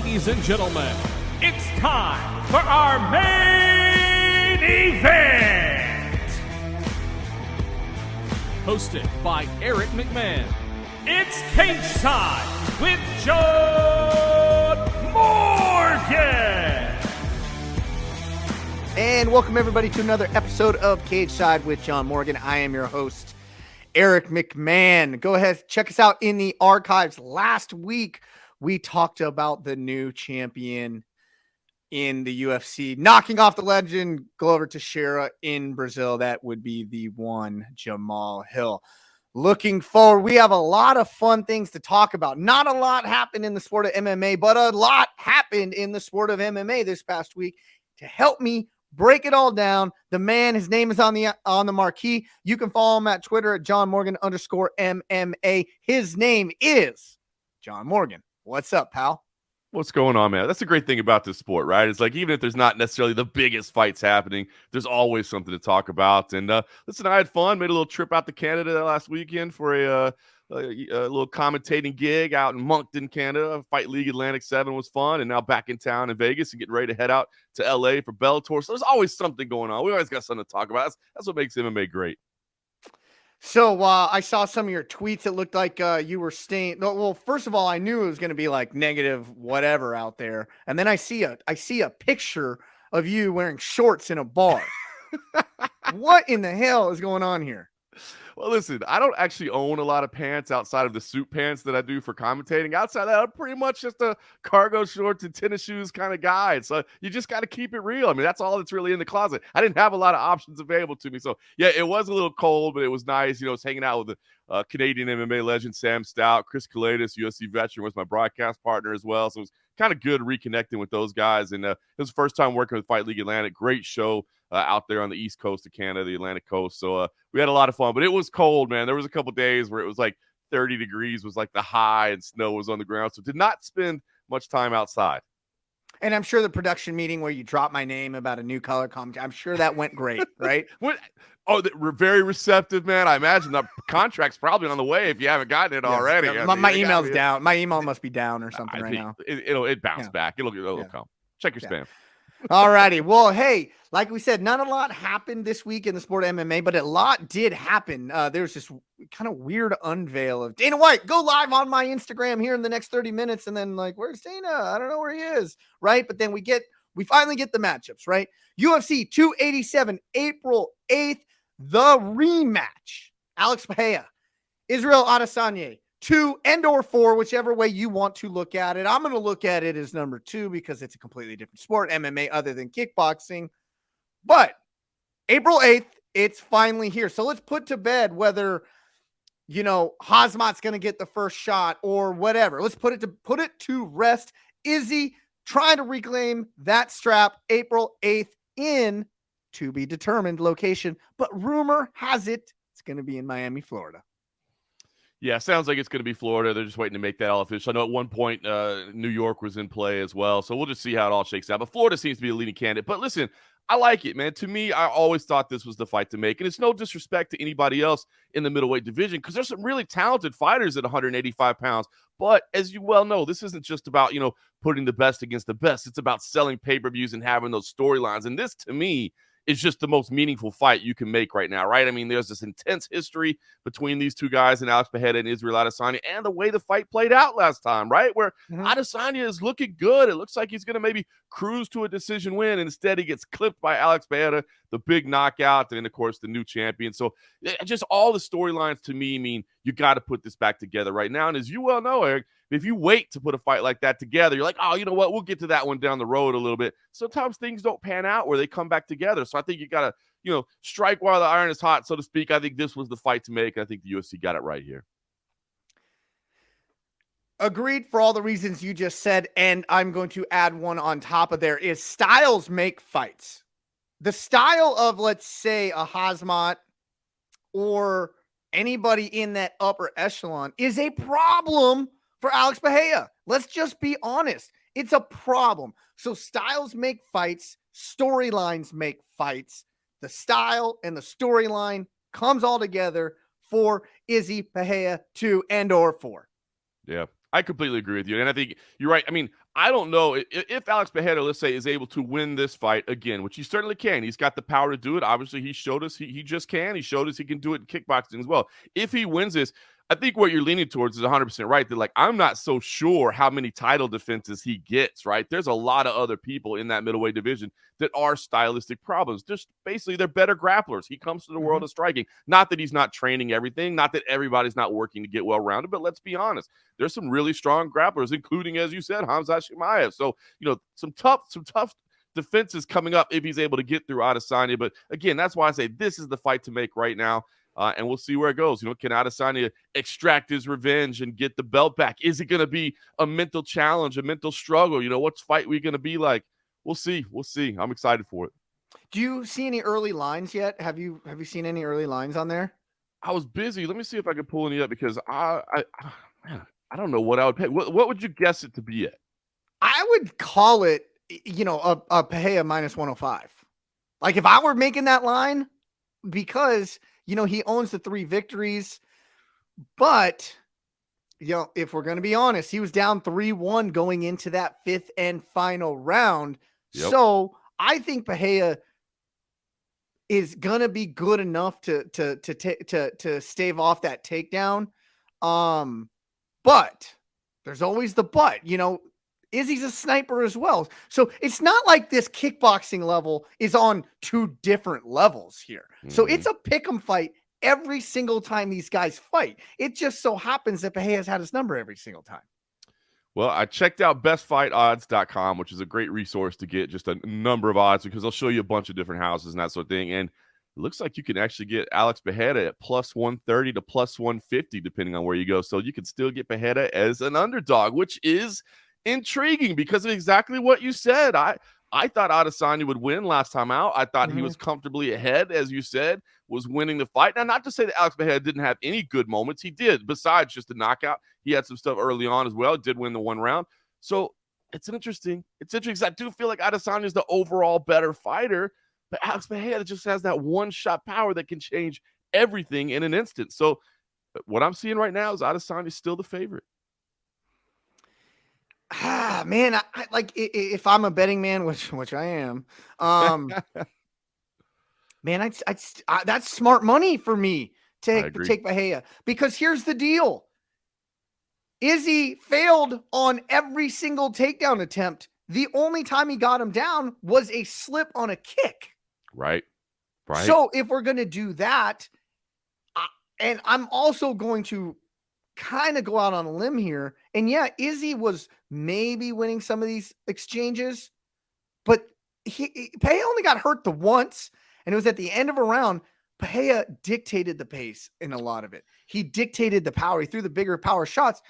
Ladies and gentlemen, it's time for our main event! Hosted by Eric McMahon, it's Cageside with John Morgan! And welcome everybody to another episode of Cageside with John Morgan. I am your host, Eric McMahon. Go ahead, check us out in the archives. Last week, we talked about the new champion in the UFC, knocking off the legend Glover Teixeira in Brazil. That would be the one, Jamal Hill. Looking forward, we have a lot of fun things to talk about. Not a lot happened in the sport of MMA, but a lot happened in the sport of MMA this past week. To help me break it all down, the man, his name is on the marquee. You can follow him at Twitter at JohnMorgan_MMA. His name is John Morgan. What's up, pal? What's going on, man? That's the great thing about this sport, right? It's like, even if there's not necessarily the biggest fights happening, there's always something to talk about. And listen, I had fun. Made a little trip out to Canada last weekend for a little commentating gig out in Moncton, Canada. Fight League Atlantic 7 was fun. And now back in town in Vegas and getting ready to head out to LA for Bellator. So there's always something going on. We always got something to talk about. That's what makes MMA great. So I saw some of your tweets. It looked like you were staying. Well, first of all, I knew it was going to be like negative whatever out there, and then I see a picture of you wearing shorts in a bar. What in the hell is going on here? Well, listen, I don't actually own a lot of pants outside of the suit pants that I do for commentating. Outside that, I'm pretty much just a cargo shorts and tennis shoes kind of guy. So you just got to keep it real. I mean, that's all that's really in the closet. I didn't have a lot of options available to me. So, yeah, it was a little cold, but it was nice. You know, I was hanging out with the Canadian MMA legend Sam Stout. Chris Kalidas, UFC veteran, was my broadcast partner as well. So it was kind of good reconnecting with those guys. And it was the first time working with Fight League Atlantic. Great show out there on the east coast of Canada, the Atlantic coast. So we had a lot of fun, but it was cold, man. There was a couple days where it was like 30 degrees was like the high and snow was on the ground. So did not spend much time outside. And I'm sure the production meeting where you dropped my name about a new color commentary, I'm sure that went great, right? We're very receptive, man. I imagine the contract's probably on the way if you haven't gotten it already. My email's down. My email must be down or something now. It'll bounce back. It'll come. Check your spam. All righty. Well, hey, like we said, not a lot happened this week in the sport of MMA, but a lot did happen. There's this kind of weird unveil of Dana White. Go live on my Instagram here in the next 30 minutes. And then like, where's Dana? I don't know where he is. Right. But then we finally get the matchups, right? UFC 287, April 8th, the rematch. Alex Pereira, Israel Adesanya. 2 and/or 4, whichever way you want to look at it. I'm going to look at it as number 2 because it's a completely different sport, MMA, other than kickboxing. But April 8th, it's finally here. So let's put to bed whether, Hazmat's going to get the first shot or whatever. Let's put it to rest. Izzy trying to reclaim that strap April 8th in to be determined location. But rumor has it it's going to be in Miami, Florida. Yeah, sounds like it's going to be Florida. They're just waiting to make that all official. I know at one point New York was in play as well, so we'll just see how it all shakes out. But Florida seems to be the leading candidate. But listen, I like it, man. To me, I always thought this was the fight to make, and it's no disrespect to anybody else in the middleweight division because there's some really talented fighters at 185 pounds. But as you well know, this isn't just about, putting the best against the best. It's about selling pay-per-views and having those storylines. And this, to me, is just the most meaningful fight you can make right now, right? I mean, there's this intense history between these two guys and Alex Pereira and Israel Adesanya and the way the fight played out last time, right? Where Adesanya is looking good. It looks like he's going to maybe cruise to a decision win. And instead, he gets clipped by Alex Pereira, the big knockout, and, of course, the new champion. So just all the storylines to me mean you got to put this back together right now. And as you well know, Eric, if you wait to put a fight like that together, you're like, oh, you know what? We'll get to that one down the road a little bit. Sometimes things don't pan out where they come back together. So I think you got to, strike while the iron is hot, so to speak. I think this was the fight to make. I think the UFC got it right here. Agreed for all the reasons you just said. And I'm going to add one on top of there is styles make fights. The style of, let's say, a Hazmat or anybody in that upper echelon is a problem for Alex Pereira. Let's just be honest. It's a problem. So styles make fights. Storylines make fights. The style and the storyline comes all together for Izzy Pereira 2 and/or 4. Yeah, I completely agree with you. And I think you're right. I mean, I don't know if Alex Pereira, let's say, is able to win this fight again, which he certainly can. He's got the power to do it. Obviously, he showed us he just can. He showed us he can do it in kickboxing as well. If he wins this, I think what you're leaning towards is 100% right. That, like, I'm not so sure how many title defenses he gets, right? There's a lot of other people in that middleweight division that are stylistic problems. Just basically, they're better grapplers. He comes to the world of striking. Not that he's not training everything, not that everybody's not working to get well-rounded, but let's be honest. There's some really strong grapplers, including, as you said, Khamzat Chimaev. So, some tough defenses coming up if he's able to get through Adesanya. But again, that's why I say this is the fight to make right now. And we'll see where it goes. Can Adesanya extract his revenge and get the belt back? Is it going to be a mental challenge, a mental struggle? What's fight we going to be like? We'll see. We'll see. I'm excited for it. Do you see any early lines yet? Have you seen any early lines on there? I was busy. Let me see if I can pull any up because I don't know what I would pay. What would you guess it to be at? I would call it, a Pereira minus 105. Like, if I were making that line, because he owns the 3 victories, but if we're going to be honest, he was down 3-1 going into that 5th and final round. Yep. So I think Pereira is going to be good enough to stave off that takedown. But there's always the but, Izzy's a sniper as well. So it's not like this kickboxing level is on 2 different levels here. So it's a pick'em fight every single time these guys fight. It just so happens that Pereira's had his number every single time. Well, I checked out bestfightodds.com, which is a great resource to get just a number of odds because they'll show you a bunch of different houses and that sort of thing. And it looks like you can actually get Alex Pereira at plus 130 to plus 150, depending on where you go. So you can still get Pereira as an underdog, which is intriguing because of exactly what you said. I thought Adesanya would win last time out. I thought he was comfortably ahead, as you said, was winning the fight. Now, not to say that Alex Pereira didn't have any good moments. He did, besides just the knockout. He had some stuff early on as well. Did win the 1 round. So it's interesting. I do feel like Adesanya is the overall better fighter, but Alex Pereira just has that one-shot power that can change everything in an instant. So what I'm seeing right now is Adesanya is still the favorite. Man, I like if I'm a betting man, which I am, man, that's smart money for me to take Pereira, because here's the deal. Izzy failed on every single takedown attempt. The only time he got him down was a slip on a kick. Right. So if we're going to do that, and I'm also going to kind of go out on a limb here. And yeah, Izzy was maybe winning some of these exchanges, but Pereira only got hurt the once, and it was at the end of a round. Pereira dictated the pace in a lot of it. He dictated the power. He threw the bigger power shots.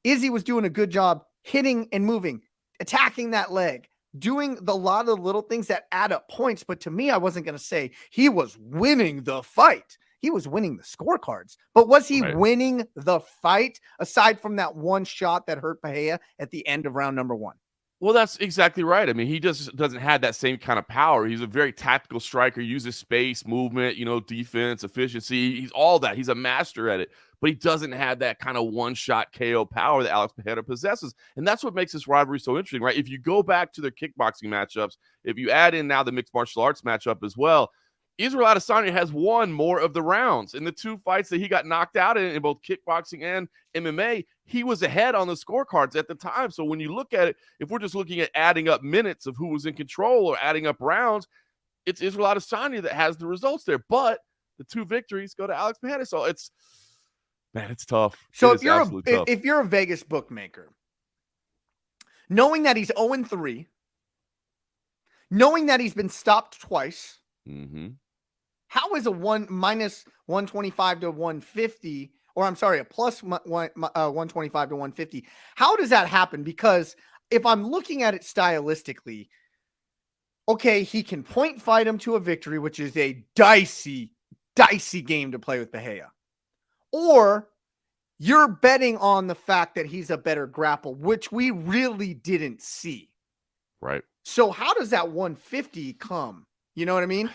Izzy was doing a good job hitting and moving, attacking that leg, doing a lot of little things that add up points. But to me, I wasn't going to say he was winning the fight. He was winning the scorecards, but was he winning the fight aside from that one shot that hurt Pereira at the end of round number 1? Well, that's exactly right. I mean, he just doesn't have that same kind of power. He's a very tactical striker, uses space, movement, defense, efficiency. He's all that. He's a master at it, but he doesn't have that kind of one-shot KO power that Alex Pereira possesses. And that's what makes this rivalry so interesting, right? If you go back to their kickboxing matchups, if you add in now the mixed martial arts matchup as well, Israel Adesanya has won more of the rounds. In the 2 fights that he got knocked out in both kickboxing and MMA, he was ahead on the scorecards at the time. So when you look at it, if we're just looking at adding up minutes of who was in control or adding up rounds, it's Israel Adesanya that has the results there. But the 2 victories go to Alex Pereira. So it's tough. So if you're a Vegas bookmaker, knowing that he's 0-3, knowing that he's been stopped twice, how is a minus 125 to 150, or I'm sorry, a plus 125 to 150? How does that happen? Because if I'm looking at it stylistically, okay, he can point fight him to a victory, which is a dicey game to play with Pereira. Or you're betting on the fact that he's a better grapple, which we really didn't see. Right. So how does that 150 come? You know what I mean?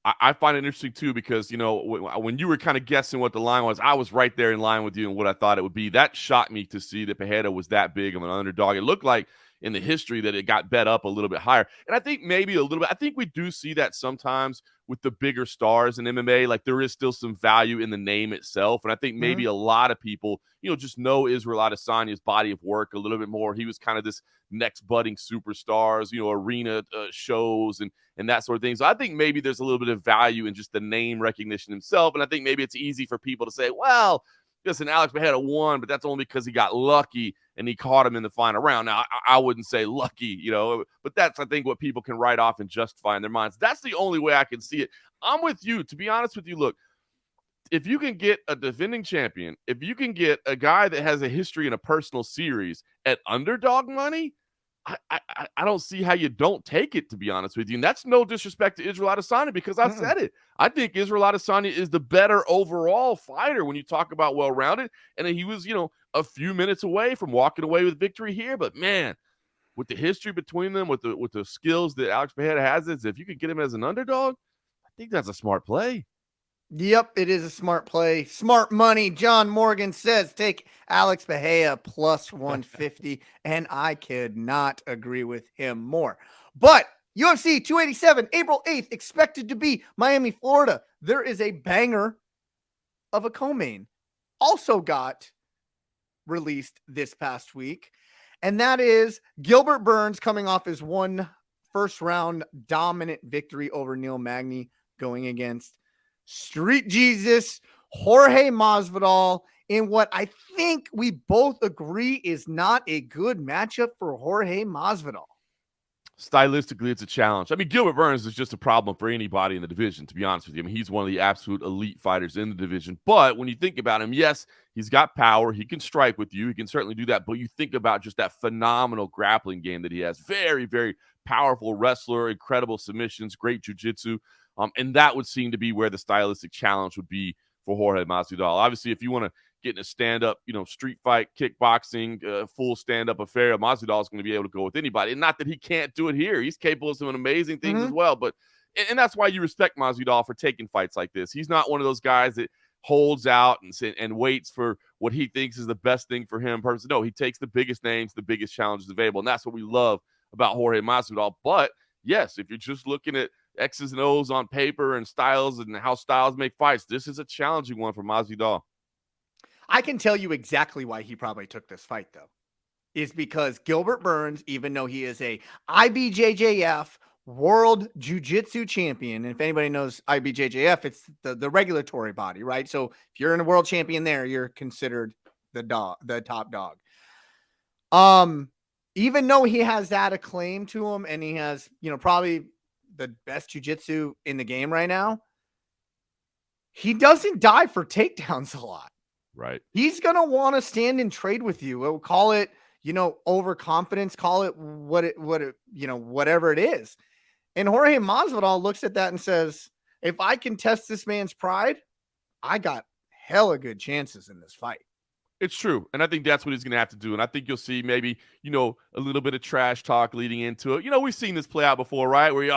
I find it interesting, too, because, when you were kind of guessing what the line was, I was right there in line with you and what I thought it would be. That shocked me to see that Pereira was that big of an underdog. It looked like, in the history that it got bet up a little bit higher. And I think maybe a little bit, I think we do see that sometimes with the bigger stars in MMA. Like, there is still some value in the name itself. And I think maybe a lot of people, just know Israel Adesanya's body of work a little bit more. He was kind of this next budding superstars, arena shows and that sort of thing. So I think maybe there's a little bit of value in just the name recognition himself. And I think maybe it's easy for people to say, well, listen, Alex Pereira won, but that's only because he got lucky and he caught him in the final round. Now, I wouldn't say lucky, but that's, I think, what people can write off and justify in their minds. That's the only way I can see it. I'm with you. To be honest with you, look, if you can get a defending champion, if you can get a guy that has a history in a personal series at underdog money, I don't see how you don't take it, to be honest with you. And that's no disrespect to Israel Adesanya, because I've said it. I think Israel Adesanya is the better overall fighter when you talk about well-rounded. And he was, a few minutes away from walking away with victory here. But, man, with the history between them, with the skills that Alex Pereira has, if you could get him as an underdog, I think that's a smart play. Yep, it is a smart play. Smart money. John Morgan says take Alex Pereira plus 150, and I could not agree with him more. But UFC 287, April 8th, expected to be Miami, Florida. There is a banger of a co-main. Also got released this past week, and that is Gilbert Burns coming off his first-round dominant victory over Neil Magny, going against Street Jesus, Jorge Masvidal, in what I think we both agree is not a good matchup for Jorge Masvidal. Stylistically, it's a challenge. I mean, Gilbert Burns is just a problem for anybody in the division, to be honest with you. I mean, he's one of the absolute elite fighters in the division. But when you think about him, yes, he's got power. He can strike with you. He can certainly do that. But you think about just that phenomenal grappling game that he has. Very, very powerful wrestler, incredible submissions, great jiu-jitsu. And that would seem to be where the stylistic challenge would be for Jorge Masvidal. Obviously, if you want to get in a stand-up, street fight, kickboxing, full stand-up affair, Masvidal is going to be able to go with anybody. And not that he can't do it here. He's capable of some amazing things as well. But and that's why you respect Masvidal for taking fights like this. He's not one of those guys that holds out and waits for what he thinks is the best thing for him. No, he takes the biggest names, the biggest challenges available. And that's what we love about Jorge Masvidal. But, yes, if you're just looking at X's and O's on paper and styles and how styles make fights, this is a challenging one for Masvidal. I can tell you exactly why he probably took this fight, though, is because Gilbert Burns, even though he is a IBJJF World Jiu-Jitsu champion, and if anybody knows IBJJF, it's the regulatory body, right? So if you're in a world champion there, you're considered the top dog. Even though he has that acclaim to him, and he has, probably the best jiu-jitsu in the game right now, he doesn't die for takedowns a lot. Right. He's going to want to stand and trade with you. We'll call it, overconfidence, call it whatever it is. And Jorge Masvidal looks at that and says, if I can test this man's pride, I got hella good chances in this fight. It's true. And I think that's what he's going to have to do. And I think you'll see maybe, a little bit of trash talk leading into it. We've seen this play out before, right? Where,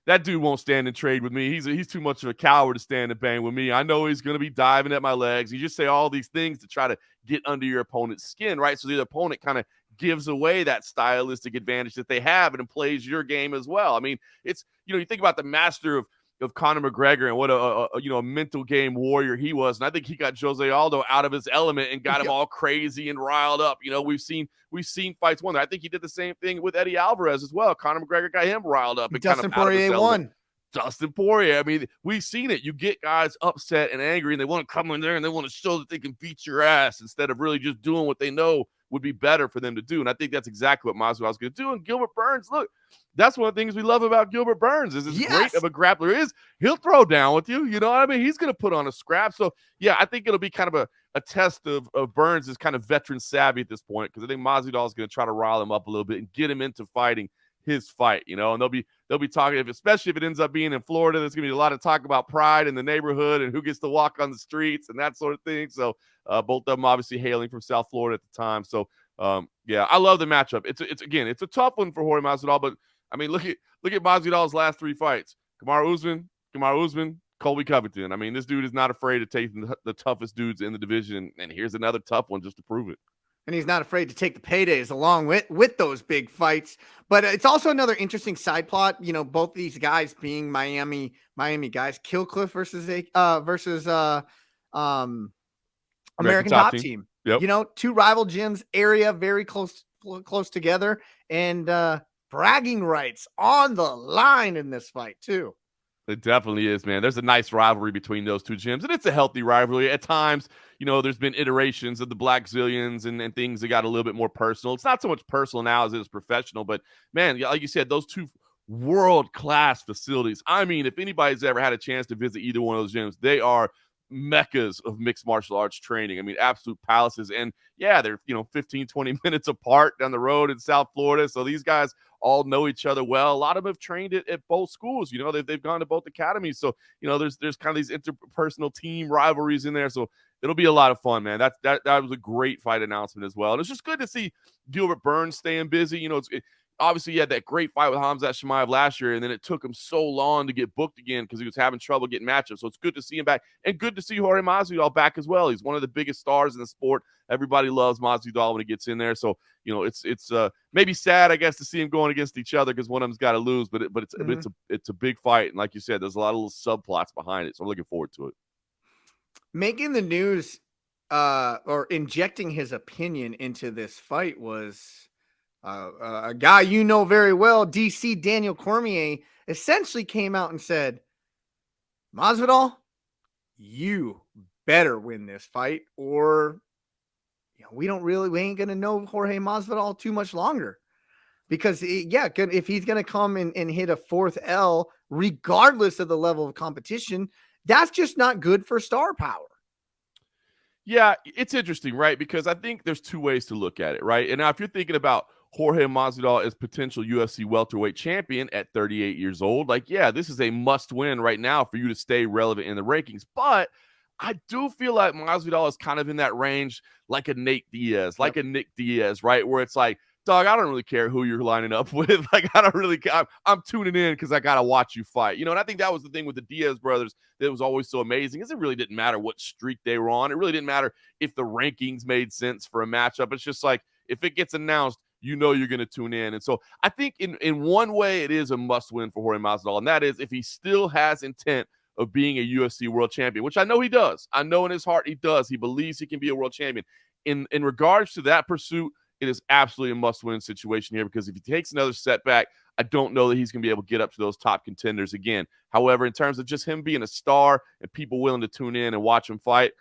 that dude won't stand and trade with me. He's too much of a coward to stand and bang with me. I know he's going to be diving at my legs. You just say all these things to try to get under your opponent's skin, right? So the opponent kind of gives away that stylistic advantage that they have and plays your game as well. I mean, it's, you think about the master of Conor McGregor and what a mental game warrior he was. And I think he got Jose Aldo out of his element and got him all crazy and riled up. We've seen fights won. I think he did the same thing with Eddie Alvarez as well. Conor McGregor got him riled up. And Dustin Poirier won. Dustin Poirier. I mean, we've seen it. You get guys upset and angry, and they want to come in there and they want to show that they can beat your ass instead of really just doing what they know would be better for them to do. And I think that's exactly what Masvidal is going to do. And Gilbert Burns, look, that's one of the things we love about Gilbert Burns is as great of a grappler is, he'll throw down with you. You know what I mean? He's going to put on a scrap. So, yeah, I think it'll be kind of a test of Burns' kind of veteran savvy at this point, because I think Masvidal is going to try to rile him up a little bit and get him into fighting his fight, and they'll be talking, especially if it ends up being in Florida, there's gonna be a lot of talk about pride in the neighborhood and who gets to walk on the streets and that sort of thing. So both of them obviously hailing from South Florida at the time. So yeah, I love the matchup. It's a tough one for Jorge Masvidal, but I mean, look at Masvidal's last three fights: Kamaru Usman, Colby Covington. I mean, this dude is not afraid to take the toughest dudes in the division, and here's another tough one just to prove it. And he's not afraid to take the paydays along with those big fights. But it's also another interesting side plot. You know, both these guys being Miami guys. Killcliff versus American Top Team. Yep. You know, two rival gyms, area very close together, and bragging rights on the line in this fight too. It definitely is, man. There's a nice rivalry between those two gyms, and it's a healthy rivalry. At times, you know, there's been iterations of the Black Zillions and things that got a little bit more personal. It's not so much personal now as it is professional, but, man, like you said, those two world-class facilities. I mean, if anybody's ever had a chance to visit either one of those gyms, they are meccas of mixed martial arts training. I mean, absolute palaces. And, yeah, they're, 15, 20 minutes apart down the road in South Florida, so these guys all know each other well. A lot of them have trained at both schools. You know, they've gone to both academies. So, there's kind of these interpersonal team rivalries in there. So it'll be a lot of fun, man. That was a great fight announcement as well. And it's just good to see Gilbert Burns staying busy. You know, obviously he had that great fight with Khamzat Chimaev last year, and then it took him so long to get booked again because he was having trouble getting matchups. So it's good to see him back, and good to see Jorge Masvidal back as well. He's one of the biggest stars in the sport. Everybody loves Masvidal when he gets in there. So, it's maybe sad, I guess, to see him going against each other because one of them's got to lose, but it's a big fight. And like you said, there's a lot of little subplots behind it. So I'm looking forward to it. Making the news or injecting his opinion into this fight was a guy you know very well, DC Daniel Cormier, essentially came out and said, Masvidal, you better win this fight, or we ain't going to know Jorge Masvidal too much longer. Because, if he's going to come and hit a fourth L, regardless of the level of competition, that's just not good for star power. Yeah, it's interesting, right? Because I think there's two ways to look at it, right? And now if you're thinking about Jorge Masvidal as potential UFC welterweight champion at 38 years old, this is a must-win right now for you to stay relevant in the rankings. But I do feel like Masvidal is kind of in that range like a Nate Diaz, like a Nick Diaz, right? Where it's like, dog, I don't really care who you're lining up with. Like, I don't really care. I'm tuning in because I got to watch you fight. And I think that was the thing with the Diaz brothers that was always so amazing is it really didn't matter what streak they were on. It really didn't matter if the rankings made sense for a matchup. It's just like, if it gets announced, you're going to tune in. And so I think in one way it is a must-win for Jorge Masvidal, and that is if he still has intent of being a UFC world champion, which I know he does. I know in his heart he does. He believes he can be a world champion. In regards to that pursuit, it is absolutely a must-win situation here because if he takes another setback, I don't know that he's going to be able to get up to those top contenders again. However, in terms of just him being a star and people willing to tune in and watch him fight,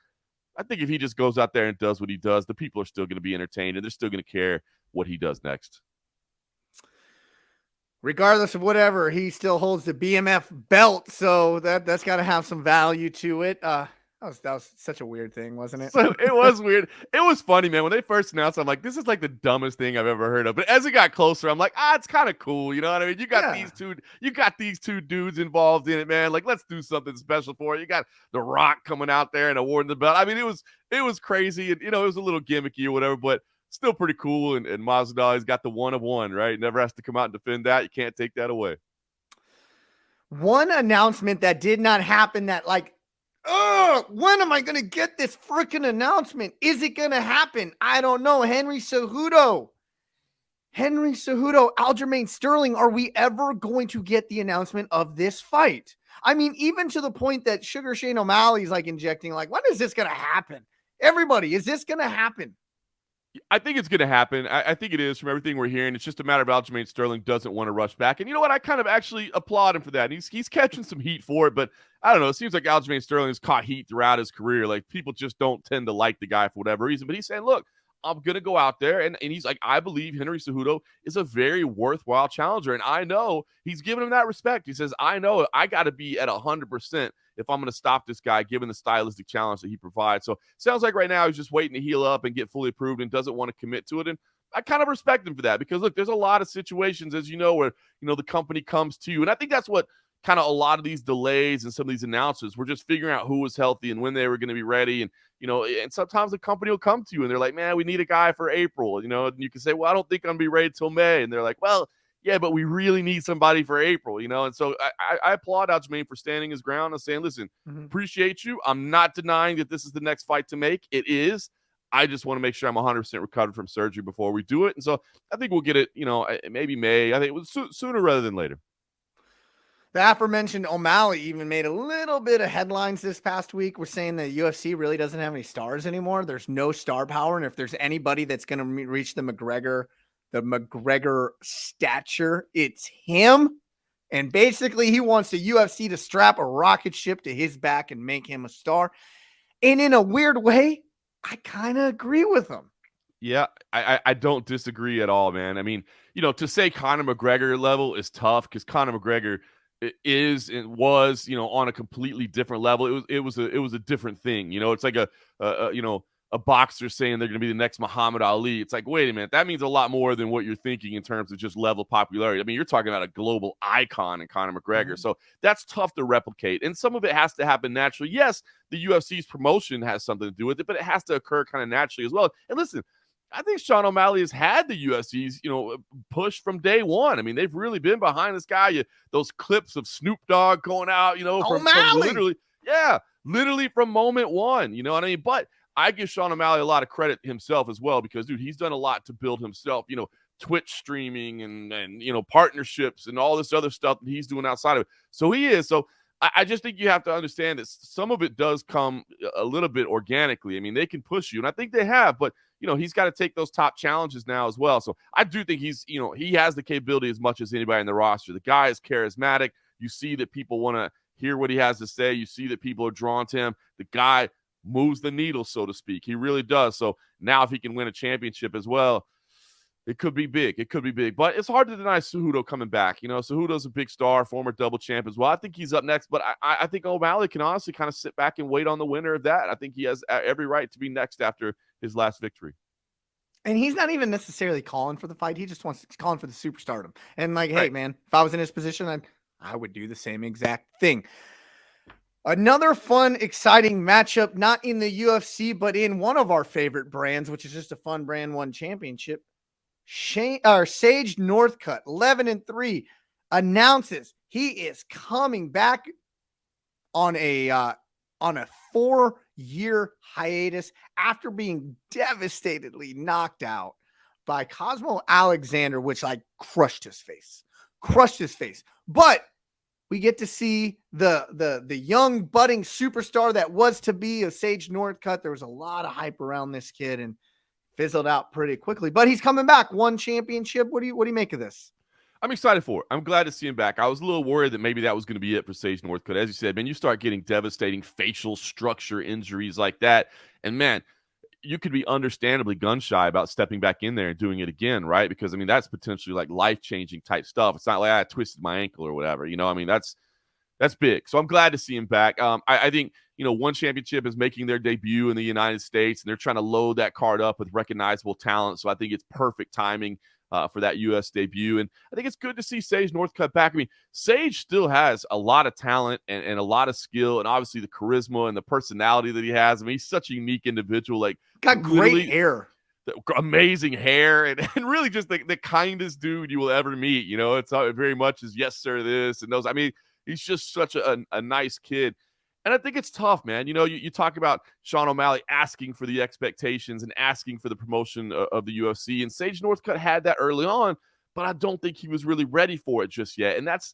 I think if he just goes out there and does what he does, the people are still going to be entertained and they're still going to care what he does next. Regardless of whatever, he still holds the BMF belt, so that's got to have some value to it. That was such a weird thing, wasn't it? So it was weird. It was funny, man. When they first announced it, I'm like, this is like the dumbest thing I've ever heard of. But as it got closer, I'm like, it's kind of cool. You know what I mean? You got these two dudes involved in it, man. Like, let's do something special for it. You got The Rock coming out there and awarding the belt. I mean, it was crazy, and it was a little gimmicky or whatever, but still pretty cool. And Masvidal, he's got the one of one, right? Never has to come out and defend that. You can't take that away. One announcement that did not happen that when am I going to get this freaking announcement? Is it going to happen? I don't know. Henry Cejudo, Aljamain Sterling. Are we ever going to get the announcement of this fight? I mean, even to the point that Sugar Shane O'Malley's injecting, when is this going to happen? Everybody, is this going to happen? I think it's going to happen. I think it is from everything we're hearing. It's just a matter of Aljamain Sterling doesn't want to rush back. And you know what? I kind of actually applaud him for that. He's catching some heat for it, but I don't know. It seems like Aljamain Sterling has caught heat throughout his career. Like, people just don't tend to like the guy for whatever reason. But he's saying, look, I'm going to go out there. And he's like, I believe Henry Cejudo is a very worthwhile challenger. And I know he's giving him that respect. He says, I know I got to be at 100% if I'm going to stop this guy, given the stylistic challenge that he provides. So sounds like right now he's just waiting to heal up and get fully approved and doesn't want to commit to it. And I kind of respect him for that because, look, there's a lot of situations, as you know, where, the company comes to you. And I think that's what kind of a lot of these delays and some of these announcements, we're just figuring out who was healthy and when they were going to be ready. And, and sometimes the company will come to you and they're like, man, we need a guy for April, and you can say, well, I don't think I'm going to be ready till May. And they're like, well, yeah, but we really need somebody for April, And so I applaud Aljamain for standing his ground and saying, listen, appreciate you. I'm not denying that this is the next fight to make. It is. I just want to make sure I'm 100% recovered from surgery before we do it. And so I think we'll get it, maybe May. I think it was sooner rather than later. The aforementioned O'Malley even made a little bit of headlines this past week. We're saying that UFC really doesn't have any stars anymore. There's no star power. And if there's anybody that's going to reach the McGregor stature, it's him. And basically he wants the UFC to strap a rocket ship to his back and make him a star. And in a weird way, I kind of agree with him. Yeah, I don't disagree at all, man. I mean, to say Conor McGregor level is tough because Conor McGregor is and was, on a completely different level. It was a different thing. It's like a boxer saying they're going to be the next Muhammad Ali. It's like, wait a minute, that means a lot more than what you're thinking in terms of just level popularity. I mean, you're talking about a global icon in Conor McGregor. Mm-hmm. So that's tough to replicate. And some of it has to happen naturally. Yes, the UFC's promotion has something to do with it, but it has to occur kind of naturally as well. And listen, I think Sean O'Malley has had the UFC's, push from day one. I mean, they've really been behind this guy. Those clips of Snoop Dogg going out, from literally from moment one. You know what I mean? But I give Sean O'Malley a lot of credit himself as well because, dude, he's done a lot to build himself. Twitch streaming and partnerships and all this other stuff that he's doing outside of it. So he is. So I just think you have to understand that some of it does come a little bit organically. I mean, they can push you, and I think they have, but he's got to take those top challenges now as well. So I do think he's, he has the capability as much as anybody in the roster. The guy is charismatic. You see that people want to hear what he has to say. You see that people are drawn to him. The guy moves the needle, so to speak. He really does. So now if he can win a championship as well, it could be big. It could be big. But it's hard to deny Cejudo coming back. Cejudo's a big star, former double champ as well. I think he's up next, but I think O'Malley can honestly kind of sit back and wait on the winner of that. I think he has every right to be next after his last victory. And he's not even necessarily calling for the fight. He just wants to calling for the superstardom. And hey, man, if I was in his position, I would do the same exact thing. Another fun, exciting matchup, not in the UFC, but in one of our favorite brands, which is just a fun brand, one championship. Sage Northcutt, 11-3, announces he is coming back on a 4-year hiatus after being devastatedly knocked out by Cosmo Alexander, which crushed his face. But we get to see the young budding superstar that was to be a Sage Northcutt. There was a lot of hype around this kid and fizzled out pretty quickly, but he's coming back. One championship. What do you make of this? I'm excited for it. I'm glad to see him back. I was a little worried that maybe that was going to be it for Sage Northcutt. As you said, man, you start getting devastating facial structure injuries like that, and man, you could be understandably gun shy about stepping back in there and doing it again, right? Because I mean, that's potentially life-changing type stuff. It's not like I twisted my ankle or whatever. I mean, that's big. So I'm glad to see him back. I think, one championship is making their debut in the United States, and they're trying to load that card up with recognizable talent. So I think it's perfect timing for that U.S. debut. And I think it's good to see Sage Northcutt back. I mean, Sage still has a lot of talent and a lot of skill, and obviously the charisma and the personality that he has. I mean, he's such a unique individual. Got great hair. Amazing hair and really just the kindest dude you will ever meet. It's very much as yes, sir, this and those. I mean, he's just such a nice kid. And I think it's tough, man. You talk about Sean O'Malley asking for the expectations and asking for the promotion of the UFC. And Sage Northcutt had that early on, but I don't think he was really ready for it just yet. And that's,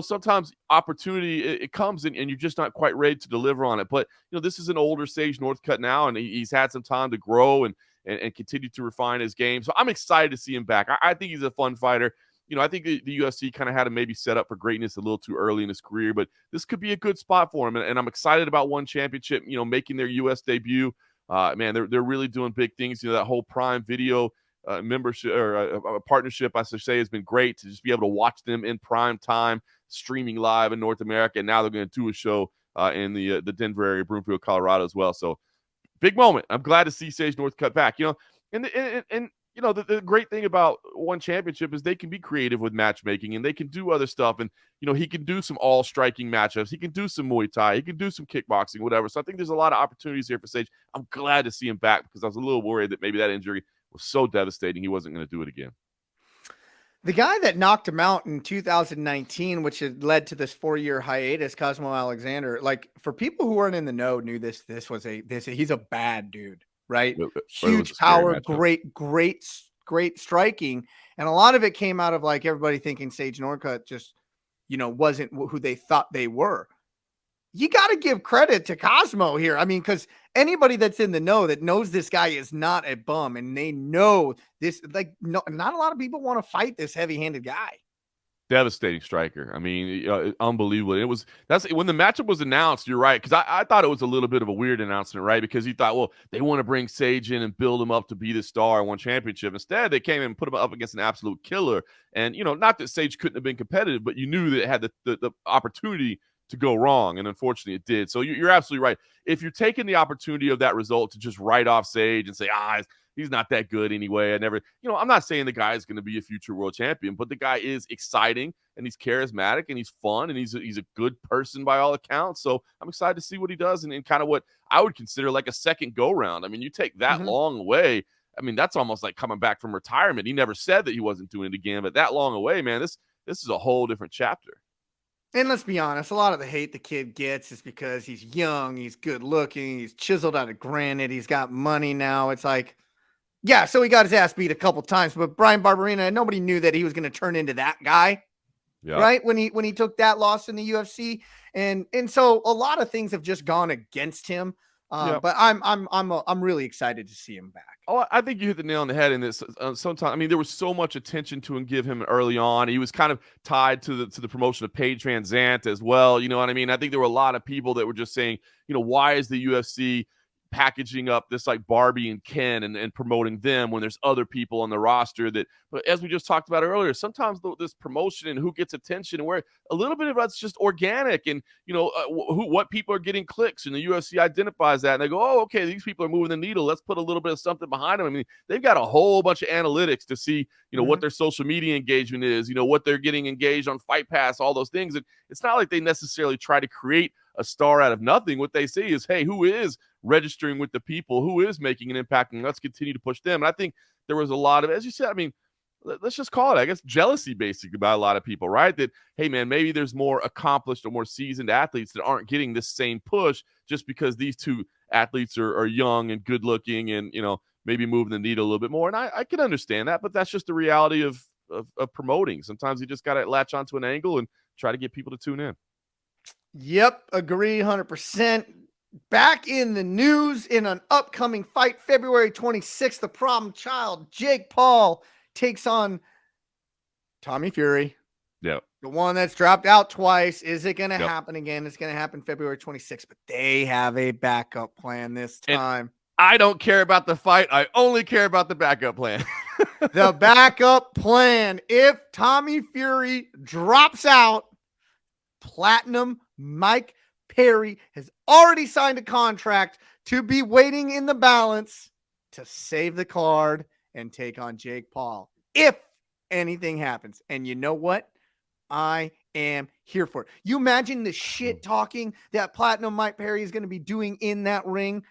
sometimes opportunity, it comes in and you're just not quite ready to deliver on it. But, this is an older Sage Northcutt now, and he's had some time to grow and continue to refine his game. So I'm excited to see him back. I think he's a fun fighter. I think the UFC kind of had him maybe set up for greatness a little too early in his career, but this could be a good spot for him. And I'm excited about one championship, making their U.S. debut. Man, they're really doing big things. That whole Prime Video membership or partnership, I should say, has been great to just be able to watch them in prime time, streaming live in North America. And now they're going to do a show in the Denver area, Broomfield, Colorado as well. So big moment. I'm glad to see Sage Northcutt back, and the great thing about one championship is they can be creative with matchmaking and they can do other stuff. And, he can do some all striking matchups. He can do some Muay Thai. He can do some kickboxing, whatever. So I think there's a lot of opportunities here for Sage. I'm glad to see him back because I was a little worried that maybe that injury was so devastating he wasn't going to do it again. The guy that knocked him out in 2019, which had led to this 4-year hiatus, Cosmo Alexander, for people who weren't in the know, knew he's a bad dude. right? But it was Huge a scary power, matchup. great striking. And a lot of it came out of like everybody thinking Sage Northcutt just, wasn't who they thought they were. You got to give credit to Cosmo here. I mean, because anybody that's in the know that knows this guy is not a bum, and they know this, like, no, not a lot of people want to fight this heavy-handed guy. Devastating striker. I mean, unbelievable. That's when the matchup was announced. You're right, because I thought it was a little bit of a weird announcement, right? Because you thought, well, they want to bring Sage in and build him up to be the star and win championship. Instead, they came in and put him up against an absolute killer. And not that Sage couldn't have been competitive, but you knew that it had the opportunity to go wrong, and unfortunately, it did. So you're absolutely right. If you're taking the opportunity of that result to just write off Sage and say, he's not that good anyway. I'm not saying the guy is going to be a future world champion, but the guy is exciting and he's charismatic and he's fun and he's a good person by all accounts. So I'm excited to see what he does and kind of what I would consider like a second go round. I mean, you take that long away. I mean, that's almost like coming back from retirement. He never said that he wasn't doing it again, but that long away, man, this is a whole different chapter. And let's be honest, a lot of the hate the kid gets is because he's young, he's good looking, he's chiseled out of granite, he's got money now. It's like, yeah, so he got his ass beat a couple times, but Brian Barberena, nobody knew that he was going to turn into that guy, right? When he took that loss in the UFC, and so a lot of things have just gone against him. But I'm really excited to see him back. Oh, I think you hit the nail on the head in this. Sometimes, I mean, there was so much attention to him give him early on. He was kind of tied to the promotion of Paige Van Zandt as well. You know what I mean? I think there were a lot of people that were just saying, why is the UFC packaging up this like Barbie and Ken and promoting them when there's other people on the roster that, but as we just talked about earlier, sometimes this promotion and who gets attention and where a little bit of that's just organic and what people are getting clicks, and the UFC identifies that and they go, oh, okay, these people are moving the needle, let's put a little bit of something behind them. I mean, they've got a whole bunch of analytics to see what their social media engagement is, what they're getting engaged on Fight Pass, all those things. And it's not like they necessarily try to create a star out of nothing. What they see is, hey, who is registering with the people, who is making an impact, and let's continue to push them. And I think there was a lot of, as you said, I mean, let's just call it, I guess, jealousy basically by a lot of people, right? That, hey, man, maybe there's more accomplished or more seasoned athletes that aren't getting this same push just because these two athletes are young and good looking and, maybe moving the needle a little bit more. And I can understand that, but that's just the reality of promoting. Sometimes you just got to latch onto an angle and try to get people to tune in. Yep, agree 100%. Back in the news in an upcoming fight, February 26th, the problem child, Jake Paul, takes on Tommy Fury. Yep. The one that's dropped out twice. Is it going to happen again? It's going to happen February 26th, but they have a backup plan this time. And I don't care about the fight. I only care about the backup plan. The backup plan. If Tommy Fury drops out, Platinum Mike Perry has already signed a contract to be waiting in the balance to save the card and take on Jake Paul if anything happens. And you know what? I am here for it. You imagine the shit talking that Platinum Mike Perry is going to be doing in that ring.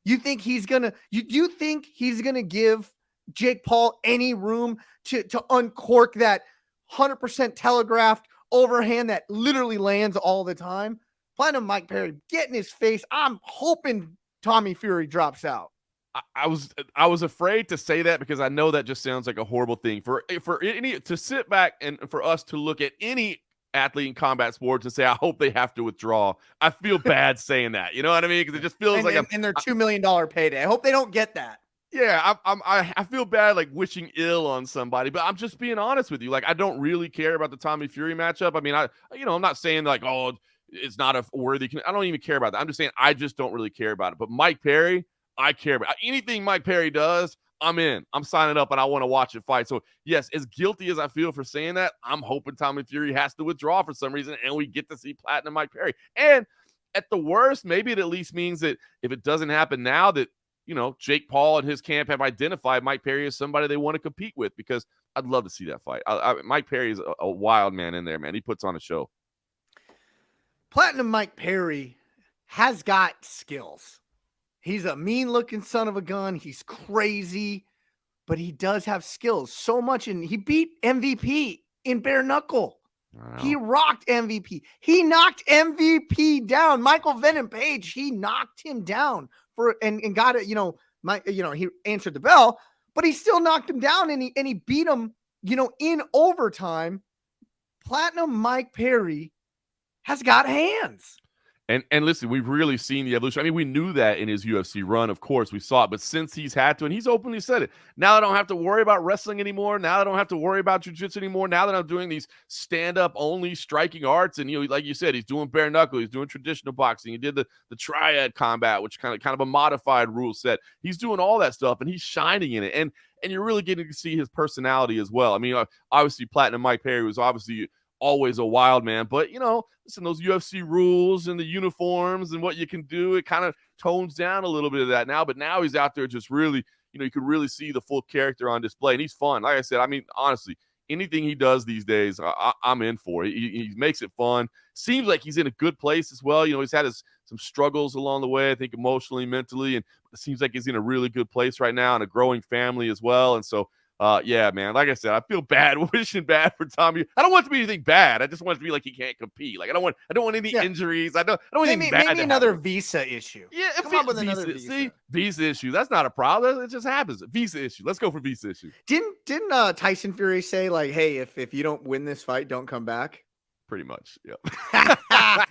You think he's going to, you think he's going to give Jake Paul any room to uncork that 100% telegraphed overhand that literally lands all the time? Platinum Mike Perry, get in his face. I'm hoping Tommy Fury drops out. I was afraid to say that because I know that just sounds like a horrible thing for any to sit back and for us to look at any athlete in combat sports and say, I hope they have to withdraw. I feel bad saying that. You know what I mean? Because it just feels like in their $2 million payday. I hope they don't get that. Yeah, I feel bad like wishing ill on somebody, but I'm just being honest with you. Like, I don't really care about the Tommy Fury matchup. I mean, I'm not saying like, oh, it's not a worthy. I don't even care about that. I'm just saying I just don't really care about it. But Mike Perry, I care about anything Mike Perry does. I'm in. I'm signing up, and I want to watch it fight. So yes, as guilty as I feel for saying that, I'm hoping Tommy Fury has to withdraw for some reason, and we get to see Platinum Mike Perry. And at the worst, maybe it at least means that if it doesn't happen now, that Jake Paul and his camp have identified Mike Perry as somebody they want to compete with, because I'd love to see that fight. Mike Perry is a wild man in there, man. He puts on a show. Platinum Mike Perry has got skills. He's a mean-looking son of a gun. He's crazy, but he does have skills. So much, and he beat MVP in bare knuckle. He rocked MVP. He knocked MVP down. Michael Venom Page, he knocked him down and got it, he answered the bell, but he still knocked him down and he beat him, in overtime. Platinum Mike Perry has got hands. And listen, we've really seen the evolution. I mean, we knew that in his UFC run, of course, we saw it. But since he's had to, and he's openly said it, now I don't have to worry about wrestling anymore. Now I don't have to worry about jiu-jitsu anymore. Now that I'm doing these stand-up only striking arts, and like you said, he's doing bare knuckle, he's doing traditional boxing. He did the triad combat, which kind of a modified rule set. He's doing all that stuff, and he's shining in it. And you're really getting to see his personality as well. I mean, obviously, Platinum Mike Perry was obviously always a wild man, but listen, those UFC rules and the uniforms and what you can do, it kind of tones down a little bit of that now. But now he's out there just really, you can really see the full character on display, and he's fun. Like I said, I mean, honestly, anything he does these days, I'm in for. He makes it fun. Seems like he's in a good place as well. He's had some struggles along the way, I think emotionally, mentally, and it seems like he's in a really good place right now and a growing family as well. And so, yeah, man, like I said, I feel bad, wishing bad for Tommy. I don't want it to be anything bad. I just want it to be like he can't compete. Like I don't want any injuries. I don't want anything bad. Maybe another visa issue. Yeah, come up with another visa. See, visa issue. That's not a problem. It just happens. Visa issue. Let's go for visa issue. Didn't Tyson Fury say like, hey, if you don't win this fight, don't come back? Pretty much. Yeah.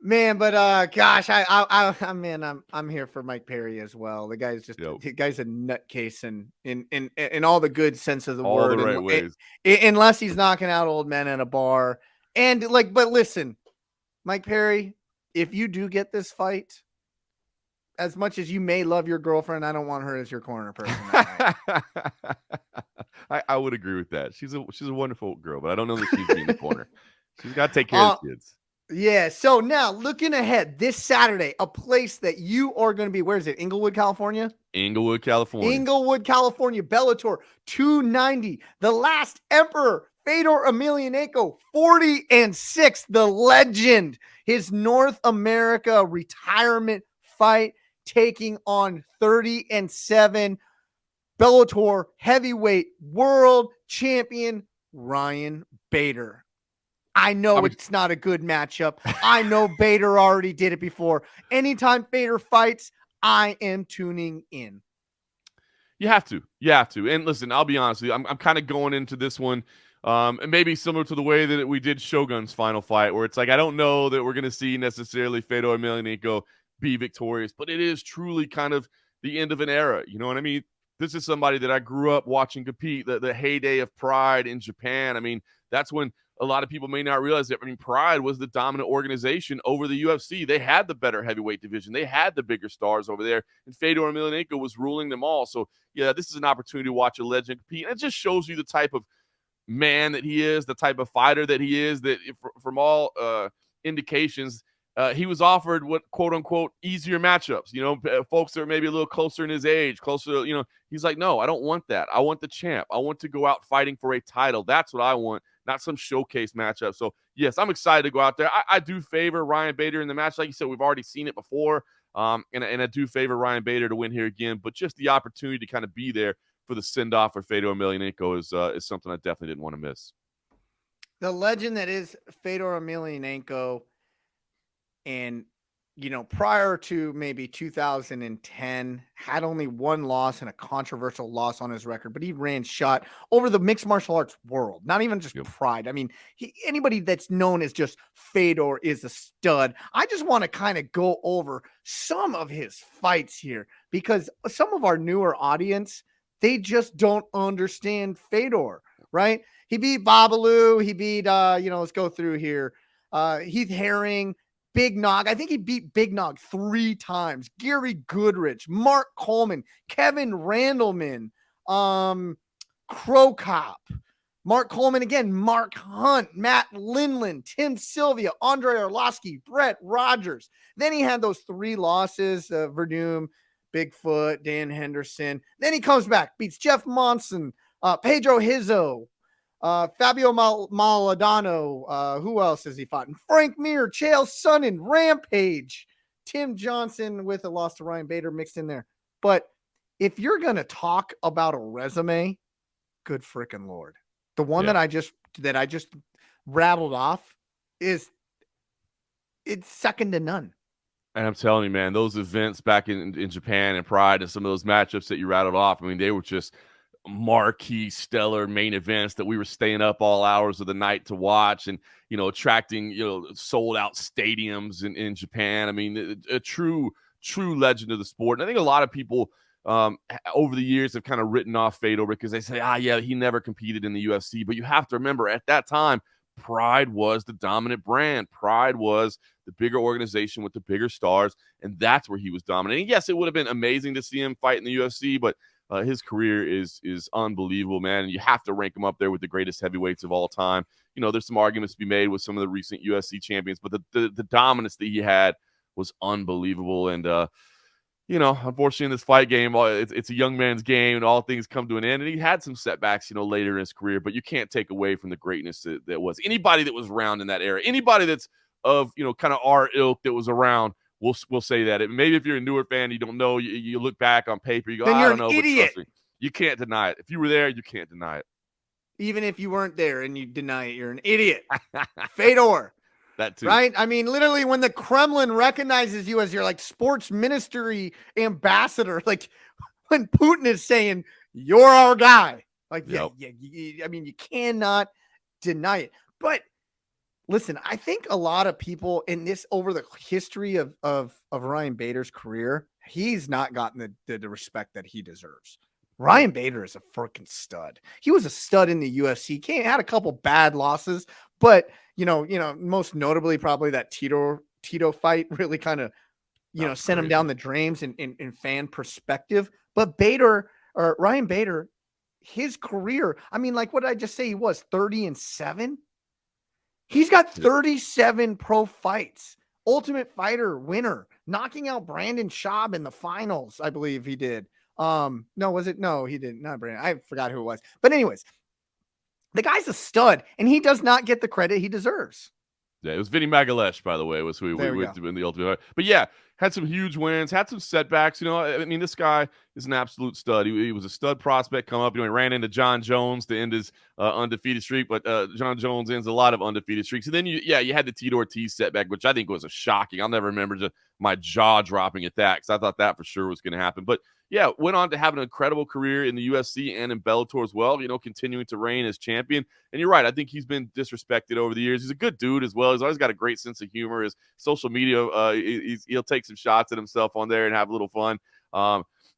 Man, but gosh, I'm here for Mike Perry as well. The guy's the guy's a nutcase in all the good sense of the all word. All the right ways. Unless he's knocking out old men in a bar. And but listen, Mike Perry, if you do get this fight, as much as you may love your girlfriend, I don't want her as your corner person. I would agree with that. She's a wonderful girl, but I don't know that she's in the corner. She's got to take care of the kids. Yeah. So now looking ahead this Saturday, a place that you are going to be, where is it? Inglewood, California? Inglewood, California. Inglewood, California. Bellator 290. The last emperor, Fedor Emelianenko, 40-6. The legend. His North America retirement fight taking on 30-7 Bellator heavyweight world champion Ryan Bader. I know it's not a good matchup. I know Bader already did it before. Anytime Bader fights, I am tuning in. You have to. And listen, I'll be honest with you. I'm kind of going into this one, and maybe similar to the way that we did Shogun's final fight, where it's like I don't know that we're going to see necessarily Fedor Emelianenko be victorious, but it is truly kind of the end of an era. You know what I mean? This is somebody that I grew up watching compete, the heyday of Pride in Japan. I mean, that's when a lot of people may not realize that. I mean, Pride was the dominant organization over the UFC. They had the better heavyweight division. They had the bigger stars over there, and Fedor Emelianenko was ruling them all. So, yeah, this is an opportunity to watch a legend compete. And it just shows you the type of man that he is, the type of fighter that he is, that from all indications, he was offered what, quote unquote, easier matchups, folks that are maybe a little closer in his age, closer, he's like, no, I don't want that. I want the champ. I want to go out fighting for a title. That's what I want, not some showcase matchup. So yes, I'm excited to go out there. I do favor Ryan Bader in the match. Like you said, we've already seen it before. And I do favor Ryan Bader to win here again, but just the opportunity to kind of be there for the send-off for Fedor Emelianenko is something I definitely didn't want to miss. The legend that is Fedor Emelianenko, and prior to maybe 2010, had only one loss and a controversial loss on his record, but he ran shot over the mixed martial arts world, not even just Pride. I mean, anybody that's known as just Fedor is a stud. I just want to kind of go over some of his fights here, because some of our newer audience, they just don't understand Fedor, right? He beat Babalu. He beat, let's go through here. Heath Herring, Big Nog. I think he beat Big Nog 3 times. Gary Goodrich, Mark Coleman, Kevin Randleman, Crow Cop, Mark Coleman again, Mark Hunt, Matt Lindland, Tim Sylvia, Andre Arlovsky, Brett Rogers. Then he had those 3 losses, Verdum, Bigfoot, Dan Henderson. Then he comes back, beats Jeff Monson, Pedro Hizzo, Fabio Maladano. Who else has he fought? And Frank Mir, Chael Sonnen, Rampage, Tim Johnson with a loss to Ryan Bader mixed in there. But if you're going to talk about a resume, good freaking Lord. The one that I just rattled off it's second to none. And I'm telling you, man, those events back in Japan and Pride and some of those matchups that you rattled off, I mean, they were just marquee, stellar main events that we were staying up all hours of the night to watch and, attracting, sold out stadiums in Japan. I mean, a true legend of the sport. And I think a lot of people over the years have kind of written off Fedor because they say, yeah, he never competed in the UFC. But you have to remember at that time, Pride was the dominant brand. Pride was the bigger organization with the bigger stars, and that's where he was dominating. Yes, it would have been amazing to see him fight in the UFC, but his career is unbelievable, man. And you have to rank him up there with the greatest heavyweights of all time. There's some arguments to be made with some of the recent UFC champions, but the dominance that he had was unbelievable. And unfortunately in this fight game, it's a young man's game and all things come to an end. And he had some setbacks, later in his career, but you can't take away from the greatness that was. Anybody that was around in that era, anybody that's of, kind of our ilk that was around, we'll say that. Maybe if you're a newer fan, you don't know, you look back on paper, you go, then I you're don't know, an but idiot. trust me, you can't deny it. If you were there, you can't deny it. Even if you weren't there and you deny it, you're an idiot. Fedor. That too. Right? I mean, literally, when the Kremlin recognizes you as your like sports ministry ambassador, like when Putin is saying you're our guy, like Yep. I mean, you cannot deny it. But listen, I think a lot of people in this over the history of Ryan Bader's career, he's not gotten the respect that he deserves. Ryan Bader is a freaking stud. He was a stud in the UFC. Had a couple bad losses, but most notably probably that Tito fight really kind of, sent him down the drains in fan perspective. But Ryan Bader, his career, I mean, like what did I just say? He was 30-7. He's got 37 pro fights. Ultimate Fighter winner, knocking out Brandon Schaub in the finals. I believe he did. No, was it? No, he didn't. Not Brandon. I forgot who it was. But anyways, the guy's a stud, and he does not get the credit he deserves. Yeah, it was Vinny Magalesh, by the way, was who he went to in the Ultimate. But yeah, had some huge wins, had some setbacks. I mean, this guy is an absolute stud. He was a stud prospect come up. He ran into John Jones to end his undefeated streak, but John Jones ends a lot of undefeated streaks. And then you had the Tito Ortiz setback, which I think was a shocking. I'll never remember my jaw dropping at that because I thought that for sure was going to happen. But yeah, went on to have an incredible career in the UFC and in Bellator as well, continuing to reign as champion. And you're right, I think he's been disrespected over the years. He's a good dude as well. He's always got a great sense of humor. His social media, he'll take some shots at himself on there and have a little fun.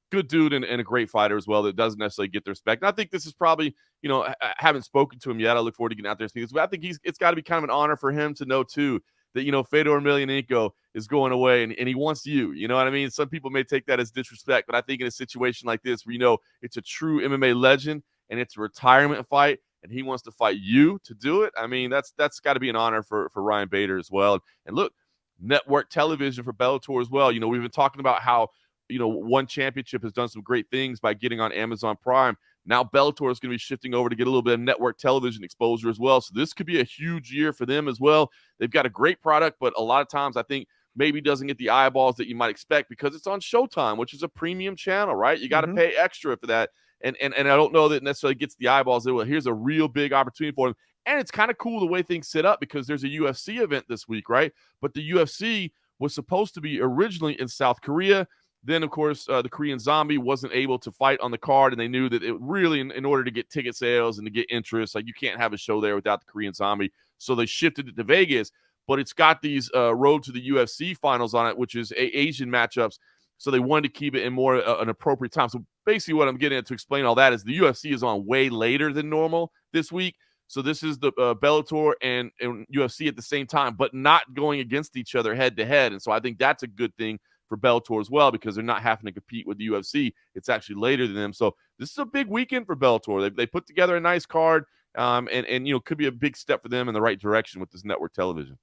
Good dude and a great fighter as well that doesn't necessarily get the respect. And I think this is probably, I haven't spoken to him yet. I look forward to getting out there and speaking. But I think it's got to be kind of an honor for him to know, too, that, Fedor Emelianenko is going away and he wants you. You know what I mean? Some people may take that as disrespect, but I think in a situation like this where, it's a true MMA legend and it's a retirement fight and he wants to fight you to do it, I mean, that's got to be an honor for Ryan Bader as well. And look, network television for Bellator as well. We've been talking about how, one championship has done some great things by getting on Amazon Prime. Now Bellator is going to be shifting over to get a little bit of network television exposure as well. So this could be a huge year for them as well. They've got a great product, but a lot of times I think maybe doesn't get the eyeballs that you might expect because it's on Showtime, which is a premium channel, right? You got to pay extra for that. And I don't know that it necessarily gets the eyeballs. Well, here's a real big opportunity for them. And it's kind of cool the way things set up because there's a UFC event this week, right? But the UFC was supposed to be originally in South Korea. Then, of course, the Korean Zombie wasn't able to fight on the card, and they knew that it really, in order to get ticket sales and to get interest, like you can't have a show there without the Korean Zombie. So they shifted it to Vegas, but it's got these road to the UFC finals on it, which is Asian matchups. So they wanted to keep it in more an appropriate time. So basically what I'm getting at to explain all that is the UFC is on way later than normal this week. So this is the Bellator and UFC at the same time, but not going against each other head to head. And so I think that's a good thing for Bellator as well because they're not having to compete with the UFC. It's actually later than them. So this is a big weekend for Bellator. They put together a nice card and could be a big step for them in the right direction with this network television.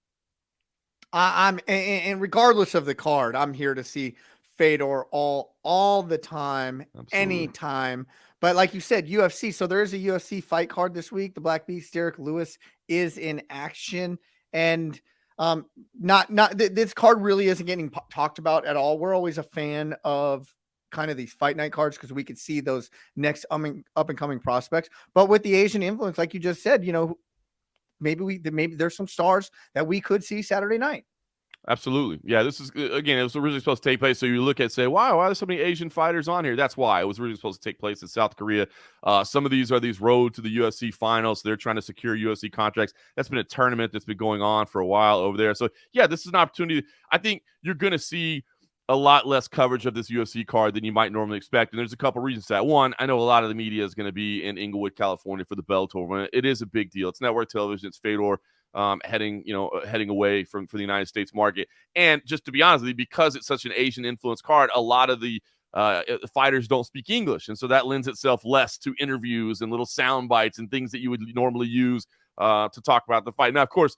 And regardless of the card, I'm here to see Fedor all the time, anytime. But like you said, UFC. So there is a UFC fight card this week. The Black Beast, Derek Lewis, is in action. And this card really isn't getting talked about at all. We're always a fan of kind of these fight night cards because we could see those next up and coming prospects. But with the Asian influence, like you just said, maybe there's some stars that we could see Saturday night. Absolutely. Yeah, this is again, it was originally supposed to take place. So you look at say, wow, why are there so many Asian fighters on here? That's why it was originally supposed to take place in South Korea. Some of these are these road to the UFC finals. They're trying to secure UFC contracts. That's been a tournament that's been going on for a while over there. So yeah, this is an opportunity. I think you're gonna see a lot less coverage of this UFC card than you might normally expect. And there's a couple reasons for that. One, I know a lot of the media is going to be in Inglewood, California for the Bellator. It is a big deal. It's network television. It's Fedor heading away for the United States market. And just to be honest with you, because it's such an Asian influence card, a lot of the fighters don't speak English. And so that lends itself less to interviews and little sound bites and things that you would normally use to talk about the fight. Now, of course,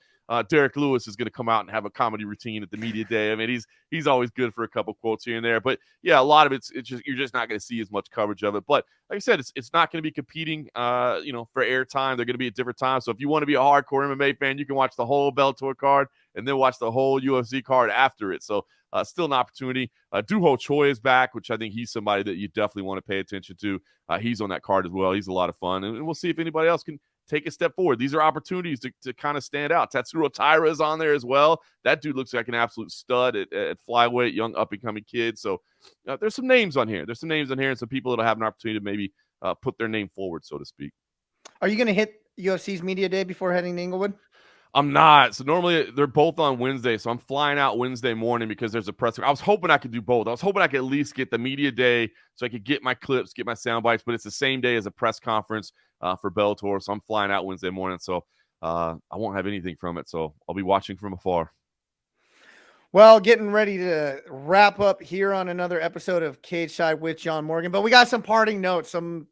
Derek Lewis is going to come out and have a comedy routine at the media day. I mean, he's always good for a couple quotes here and there. But yeah, a lot of it's just you're just not going to see as much coverage of it. But like I said, it's not going to be competing, for airtime. They're going to be at different times. So if you want to be a hardcore MMA fan, you can watch the whole Bellator card and then watch the whole UFC card after it. So still an opportunity. Duho Choi is back, which I think he's somebody that you definitely want to pay attention to. He's on that card as well. He's a lot of fun, and we'll see if anybody else can take a step forward. These are opportunities to kind of stand out. Tatsuro Taira is on there as well. That dude looks like an absolute stud at flyweight, young up-and-coming kid. So there's some names on here. There's some names on here and some people that'll have an opportunity to maybe put their name forward, so to speak. Are you going to hit UFC's media day before heading to Inglewood? I'm not. So normally they're both on Wednesday. So I'm flying out Wednesday morning because there's a press. I was hoping I could do both. I was hoping I could at least get the media day so I could get my clips, get my sound bites, but it's the same day as a press conference for Bellator. So I'm flying out Wednesday morning. So I won't have anything from it. So I'll be watching from afar. Well, getting ready to wrap up here on another episode of Cageside with John Morgan, but we got some parting notes, some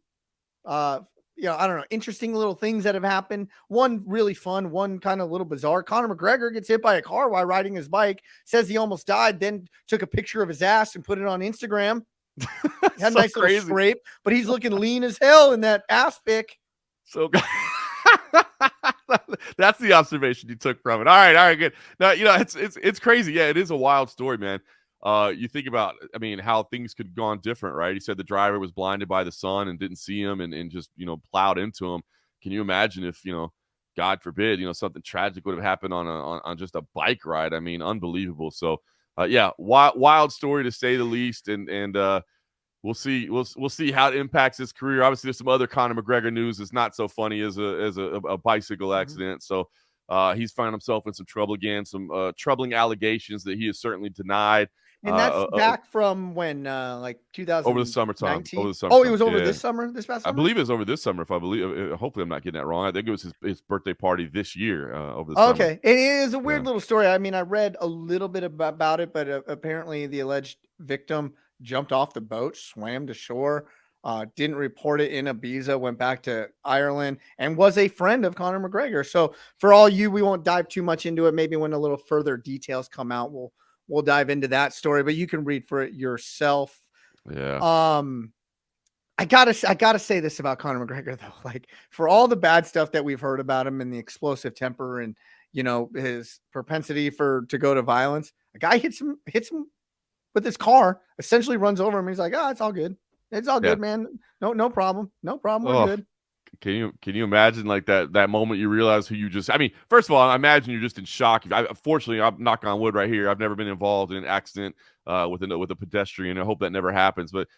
I don't know, interesting little things that have happened. One really fun, one kind of a little bizarre. Conor McGregor gets hit by a car while riding his bike, says he almost died, then took a picture of his ass and put it on Instagram. Had a nice little scrape, but he's looking lean as hell in that ass pic. So that's the observation you took from it. All right, good. Now, it's crazy. Yeah, it is a wild story, man. You think about, I mean, how things could have gone different, right? He said the driver was blinded by the sun and didn't see him and just, plowed into him. Can you imagine if, God forbid, something tragic would have happened on just a bike ride? I mean, unbelievable. So, yeah, wild story to say the least. And we'll see. We'll see how it impacts his career. Obviously, there's some other Conor McGregor news. It's not so funny as a bicycle accident. So he's found himself in some trouble again, some troubling allegations that he has certainly denied. And that's back from when, like 2000 over the summertime. Oh, it was over this past summer. I believe it was over this summer. Hopefully I'm not getting that wrong. I think it was his birthday party this year over the summer. Okay, it is a weird little story. I mean, I read a little bit about it, but apparently the alleged victim jumped off the boat, swam to shore, didn't report it in Ibiza, went back to Ireland, and was a friend of Conor McGregor. So for all you, we won't dive too much into it. Maybe when a little further details come out, we'll dive into that story, but you can read for it yourself. Yeah. I gotta say this about Conor McGregor though. Like, for all the bad stuff that we've heard about him and the explosive temper and his propensity to go to violence, a guy hits him with his car, essentially runs over him. He's like, it's all good. It's all good, man. No problem. No problem. We're good. Can you imagine like that moment you realize who you just, I mean, first of all, I imagine you're just in shock. Fortunately, I'm knock on wood right here. I've never been involved in an accident with a pedestrian. I hope that never happens. But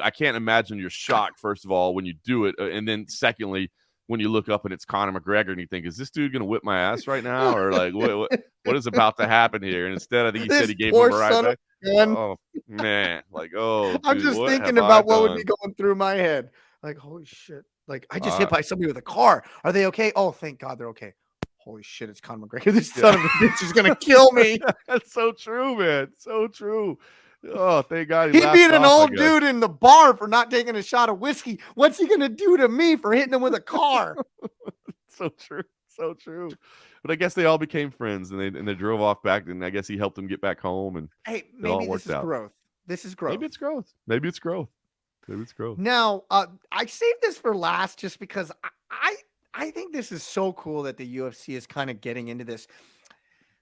I can't imagine your shock, first of all, when you do it. And then secondly, when you look up and it's Conor McGregor and you think, is this dude going to whip my ass right now? Or like, what is about to happen here? And instead, I think he said he gave him a ride back. Oh, man. Like, I'm dude, just thinking about what would be going through my head. Like, holy shit. Like, I just hit by somebody with a car. Are they okay? Oh, thank God they're okay. Holy shit, it's Conor McGregor. This son of a bitch is going to kill me. That's so true, man. So true. Oh, thank God. He beat an old dude in the bar for not taking a shot of whiskey. What's he going to do to me for hitting him with a car? So true. So true. But I guess they all became friends and they drove off back. And I guess he helped them get back home. And hey, maybe this is growth. This is growth. Maybe it's growth. Maybe it's growth. Maybe it's growth. Now, I saved this for last just because I think this is so cool that the UFC is kind of getting into this.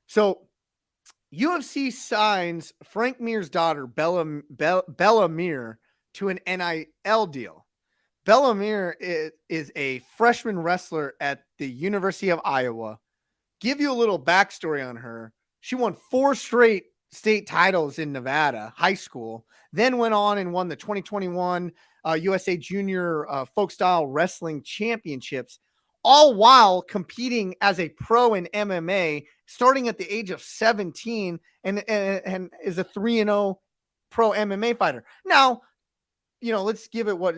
So UFC signs Frank Mir's daughter, Bella Mir, to an NIL deal. Bella Mir is a freshman wrestler at the University of Iowa. Give you a little backstory on her. She won 4 straight state titles in Nevada high school, then went on and won the 2021 USA Junior Folk Style Wrestling Championships, all while competing as a pro in MMA, starting at the age of 17, and is a 3-0 pro MMA fighter. Now, let's give it what,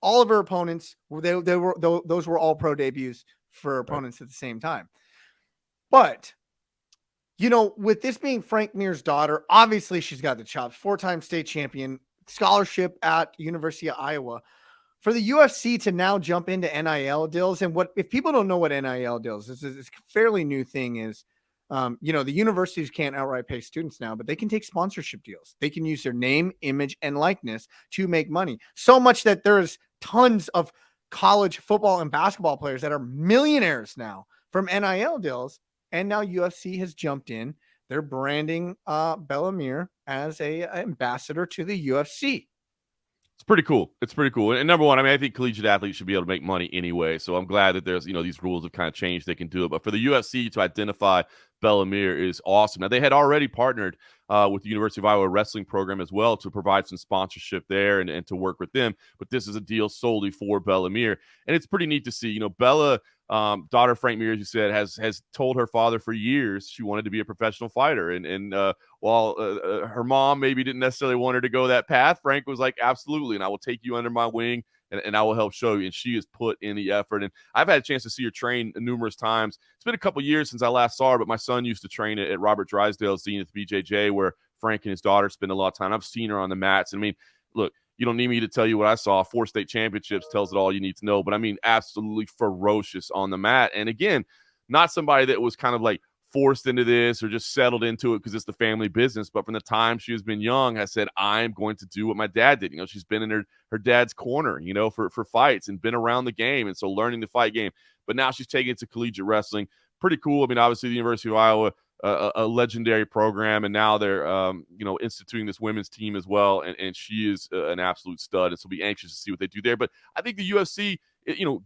all of her opponents, those were all pro debuts for opponents at the same time. But, with this being Frank Mir's daughter, obviously she's got the chops, 4-time state champion, scholarship at University of Iowa. For the UFC to now jump into NIL deals, and if people don't know what NIL deals is, it's a fairly new thing is, the universities can't outright pay students now, but they can take sponsorship deals. They can use their name, image, and likeness to make money. So much that there's tons of college football and basketball players that are millionaires now from NIL deals. And now UFC has jumped in. They're branding Bella Mir as an ambassador to the UFC. It's pretty cool. It's pretty cool. And number one, I mean, I think collegiate athletes should be able to make money anyway. So I'm glad that there's, these rules have kind of changed. They can do it. But for the UFC to identify Bella Mir is awesome. Now, they had already partnered with the University of Iowa wrestling program as well to provide some sponsorship there and to work with them. But this is a deal solely for Bella Mir. And it's pretty neat to see, Bella, daughter Frank Mir, as you said, has told her father for years she wanted to be a professional fighter. And while her mom maybe didn't necessarily want her to go that path, Frank was like, absolutely. And I will take you under my wing and I will help show you. And she has put in the effort. And I've had a chance to see her train numerous times. It's been a couple years since I last saw her, but my son used to train at Robert Drysdale's Zenith BJJ, where Frank and his daughter spend a lot of time. I've seen her on the mats. I mean, look, you don't need me to tell you what I saw. 4 state championships tells it all you need to know. But I mean, absolutely ferocious on the mat. And again, not somebody that was kind of like forced into this or just settled into it because it's the family business. But from the time she has been young, has said, I'm going to do what my dad did. She's been in her dad's corner, for fights and been around the game. And so learning the fight game. But now she's taking it to collegiate wrestling. Pretty cool. I mean, obviously the University of Iowa, a legendary program, and now they're instituting this women's team as well, and she is an absolute stud, and so be anxious to see what they do there. But I think the UFC,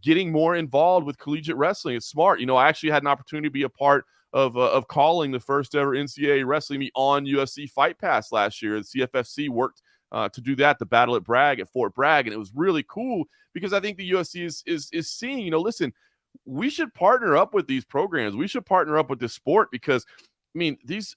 getting more involved with collegiate wrestling is smart. I actually had an opportunity to be a part of calling the first ever NCAA wrestling meet on UFC Fight Pass last year. The CFFC worked to do that, the Battle at Bragg at Fort Bragg, and it was really cool because I think the UFC is seeing, listen, we should partner up with these programs. We should partner up with this sport because, I mean, these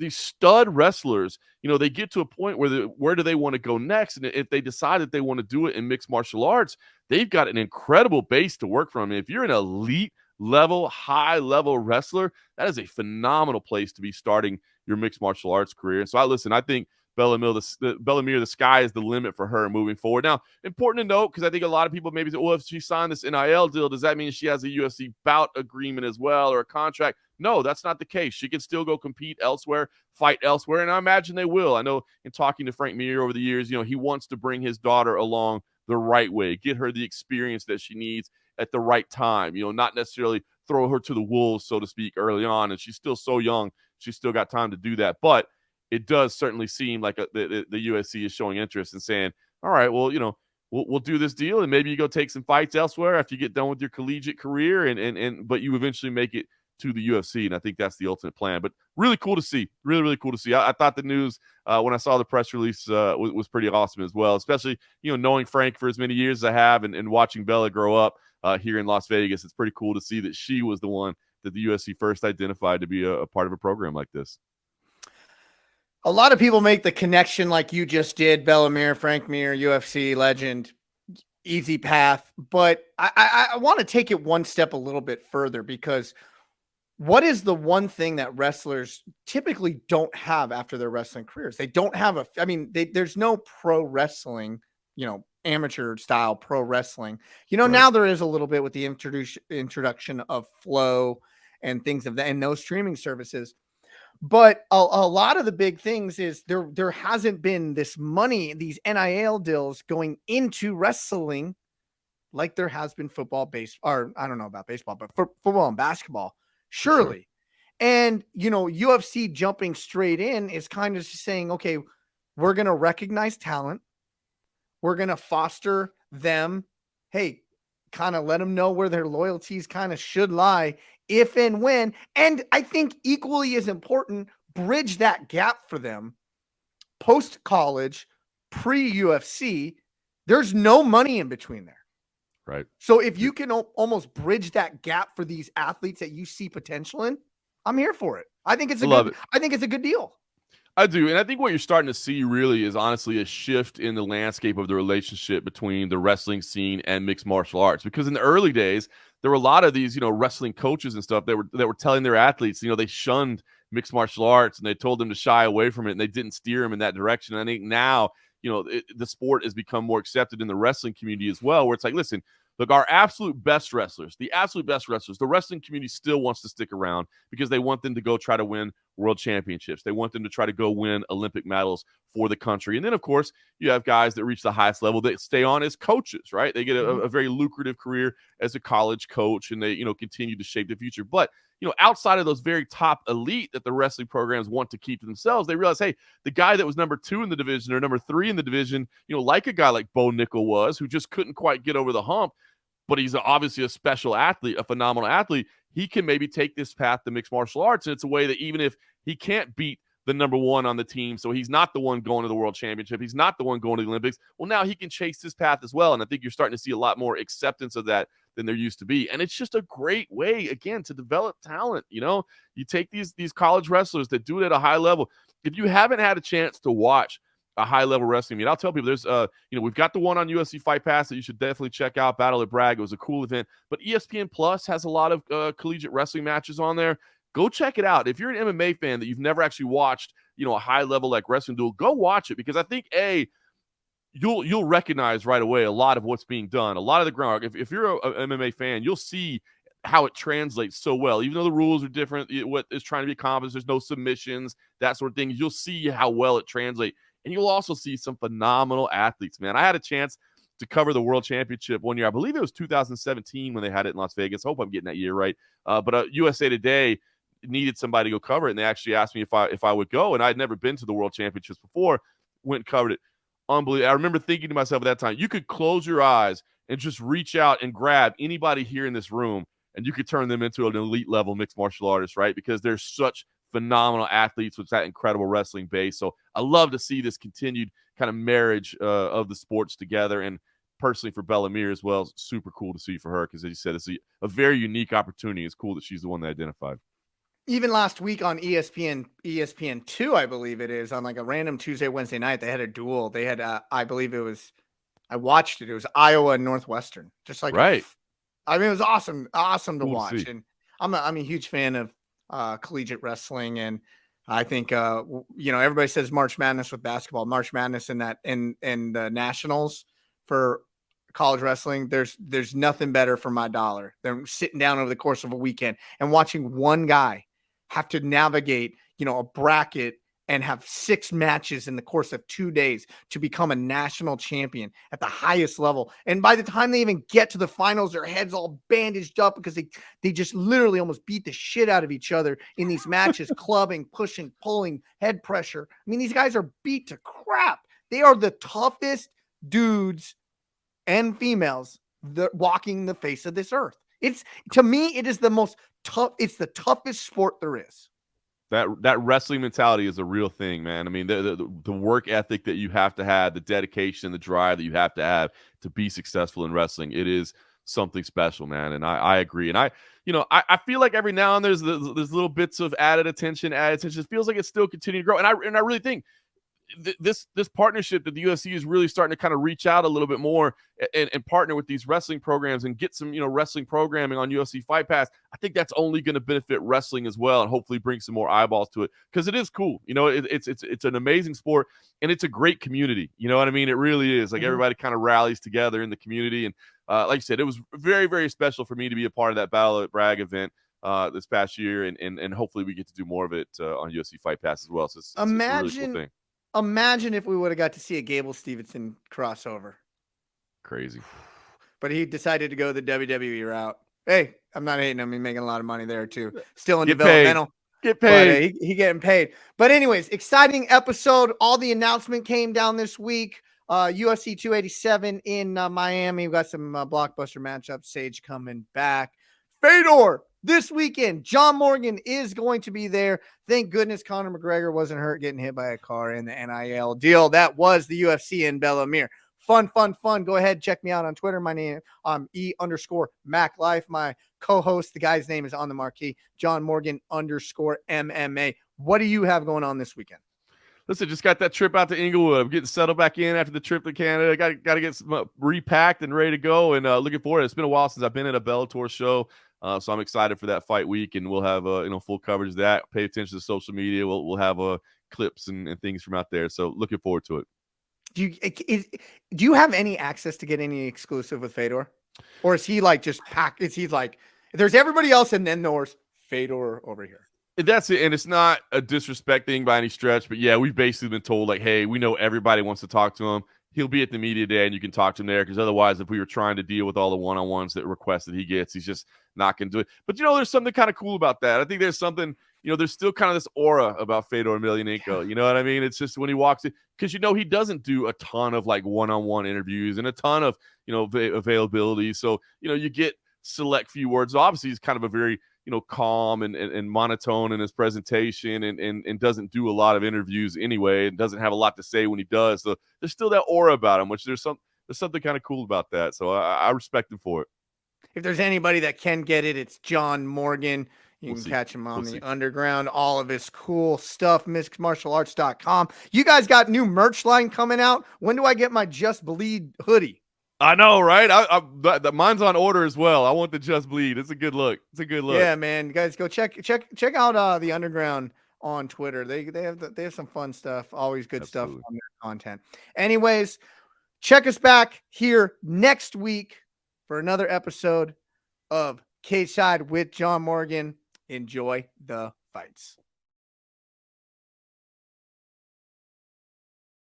stud wrestlers, they get to a point where do they want to go next? And if they decide that they want to do it in mixed martial arts, they've got an incredible base to work from. And if you're an elite level, high level wrestler, that is a phenomenal place to be starting your mixed martial arts career. And so I think Bella Mir, the sky is the limit for her moving forward. Now, important to note, because I think a lot of people maybe say, well, if she signed this NIL deal, does that mean she has a UFC bout agreement as well or a contract? No, that's not the case. She can still go compete elsewhere, fight elsewhere, and I imagine they will. I know in talking to Frank Mir over the years, he wants to bring his daughter along the right way, get her the experience that she needs at the right time, not necessarily throw her to the wolves, so to speak, early on. And she's still so young. She's still got time to do that. But it does certainly seem like the UFC is showing interest and saying, all right, well, we'll do this deal and maybe you go take some fights elsewhere after you get done with your collegiate career but you eventually make it to the UFC. And I think that's the ultimate plan. But really cool to see. Really, really cool to see. I thought the news when I saw the press release was pretty awesome as well, especially, knowing Frank for as many years as I have and watching Bella grow up here in Las Vegas. It's pretty cool to see that she was the one that the UFC first identified to be a part of a program like this. A lot of people make the connection like you just did, Bella Mir, Frank Mir, UFC legend, easy path. But I want to take it one step a little bit further because what is the one thing that wrestlers typically don't have after their wrestling careers? They don't have there's no pro wrestling, amateur style pro wrestling. Right. Now there is a little bit with the introduction of Flow and things of that and those streaming services. But a lot of the big things is there hasn't been this money, these NIL deals going into wrestling like there has been football, or I don't know about baseball, but for football and basketball, surely. Sure. And, UFC jumping straight in is kind of just saying, okay, we're going to recognize talent. We're going to foster them. Hey, kind of let them know where their loyalties kind of should lie if and when, and I think equally as important, bridge that gap for them post-college, pre-UFC. There's no money in between there. Right. So if you can almost bridge that gap for these athletes that you see potential in, I'm here for it. I think it's a good deal. I do. And I think what you're starting to see really is honestly a shift in the landscape of the relationship between the wrestling scene and mixed martial arts. Because in the early days, there were a lot of these, wrestling coaches and stuff that were telling their athletes, they shunned mixed martial arts and they told them to shy away from it and they didn't steer them in that direction. And I think now, the sport has become more accepted in the wrestling community as well, where it's like, listen, look, our absolute best wrestlers, the wrestling community still wants to stick around because they want them to go try to win world championships. They want them to try to go win Olympic medals for the country. And then, of course, you have guys that reach the highest level that stay on as coaches, right? They get a very lucrative career as a college coach and they, continue to shape the future. But, outside of those very top elite that the wrestling programs want to keep to themselves, they realize, hey, the guy that was number 2 in the division or number 3 in the division, like a guy like Bo Nickel was, who just couldn't quite get over the hump, but he's obviously a special athlete, a phenomenal athlete. He can maybe take this path to mixed martial arts. And it's a way that even if he can't beat the number 1 on the team, so he's not the one going to the world championship, he's not the one going to the Olympics, well, now he can chase this path as well. And I think you're starting to see a lot more acceptance of that than there used to be. And it's just a great way, again, to develop talent. You take these college wrestlers that do it at a high level. If you haven't had a chance to watch a high-level wrestling meet, I'll tell people there's, we've got the one on UFC Fight Pass that you should definitely check out, Battle at Bragg. It was a cool event. But ESPN Plus has a lot of collegiate wrestling matches on there. Go check it out. If you're an MMA fan that you've never actually watched, a high-level like wrestling duel, go watch it because I think, you'll recognize right away a lot of what's being done, a lot of the groundwork. If you're an MMA fan, you'll see how it translates so well. Even though the rules are different, what is trying to be accomplished, there's no submissions, that sort of thing. You'll see how well it translates. And you'll also see some phenomenal athletes, man. I had a chance to cover the World Championship one year. I believe it was 2017 when they had it in Las Vegas. I hope I'm getting that year right. But USA Today needed somebody to go cover it, and they actually asked me if I would go. And I'd never been to the World Championships before. Went and covered it. Unbelievable. I remember thinking to myself at that time, you could close your eyes and just reach out and grab anybody here in this room, and you could turn them into an elite level mixed martial artist, right? Because they're such phenomenal athletes with that incredible wrestling base. So I love to see this continued kind of marriage of the sports together. And personally for Bella Mir as well, it's super cool to see for her because, as you said, it's a very unique opportunity. It's cool that she's the one that identified. Even last week on ESPN2, I believe it is, on like a random Tuesday, Wednesday night, they had a duel. They had, I watched it. It was Iowa and Northwestern. Just like, right. It was awesome to Cool watch. To and I'm a huge fan of collegiate wrestling. And I think, everybody says March Madness with basketball, March Madness in the nationals for college wrestling. There's nothing better for my dollar than sitting down over the course of a weekend and watching one guy have to navigate, a bracket and have 6 matches in the course of 2 days to become a national champion at the highest level. And by the time they even get to the finals, their heads all bandaged up because they just literally almost beat the shit out of each other in these matches, clubbing, pushing, pulling, head pressure. I mean, these guys are beat to crap. They are the toughest dudes and females walking the face of this earth. To me, it is the most tough. It's the toughest sport there is. That wrestling mentality is a real thing, man. I mean, the work ethic that you have to have, the dedication, the drive that you have to be successful in wrestling, it is something special, man. And I agree. And I feel like every now and then there's little bits of added attention. It feels like it's still continuing to grow. And I really think this partnership that the UFC is really starting to kind of reach out a little bit more and partner with these wrestling programs and get some, wrestling programming on UFC Fight Pass. I think that's only going to benefit wrestling as well and hopefully bring some more eyeballs to it because it is cool. It's an amazing sport and it's a great community. You know what I mean? It really is. Like everybody kind of rallies together in the community. And like you said, it was very, very special for me to be a part of that Battle at Bragg event this past year. And hopefully we get to do more of it on UFC Fight Pass as well. So it's a really cool thing. Imagine if we would have got to see a Gable Stevenson crossover. Crazy. But he decided to go the WWE route. Hey, I'm not hating him. He's making a lot of money there too. Still in developmental. Get paid. But, he getting paid. But anyways, exciting episode. All the announcement came down this week. UFC 287 in Miami. We've got some blockbuster matchups. Sage coming back. Fedor this weekend. John Morgan is going to be there. Thank goodness Conor McGregor wasn't hurt getting hit by a car in the NIL deal. That was the UFC in Bellamere. Fun. Go ahead. Check me out on Twitter. My name, E_MacLife. My co-host, the guy's name is on the marquee, John Morgan _MMA. What do you have going on this weekend? Listen, just got that trip out to Inglewood. I'm getting settled back in after the trip to Canada. Got to get some, repacked and ready to go, and looking forward. It's been a while since I've been at a Bellator show, so I'm excited for that fight week, and we'll have full coverage of that. Pay attention to social media. We'll have clips and things from out there. So looking forward to it. Do you have any access to get any exclusive with Fedor, or is he like just packed? Is he like there's everybody else and then there's Fedor over here? That's it, and it's not a disrespect thing by any stretch, but yeah, we've basically been told like, hey, we know everybody wants to talk to him. He'll be at the media day, and you can talk to him there, because otherwise, if we were trying to deal with all the one-on-ones that requests that he gets, he's just not going to do it. But, there's something kind of cool about that. I think there's something, there's still kind of this aura about Fedor Emelianenko. You know what I mean? It's just when he walks in, because, he doesn't do a ton of, like, one-on-one interviews and a ton of, availability. So, you get select few words. So obviously, he's kind of a very, calm and monotone in his presentation and doesn't do a lot of interviews anyway, and doesn't have a lot to say when he does. So there's still that aura about him, which there's something kind of cool about that. So I respect him for it. If there's anybody that can get it, it's John Morgan. You can catch him on the underground, all of his cool stuff, mixedmartialarts.com. You guys got new merch line coming out. When do I get my Just Bleed hoodie? I know, right? Mine's on order as well. I want the Just Bleed. It's a good look. Yeah, man. You guys go check out the underground on Twitter. They have some fun stuff. Always good stuff on their content. Anyways, check us back here next week for another episode of Cageside with John Morgan. Enjoy the fights.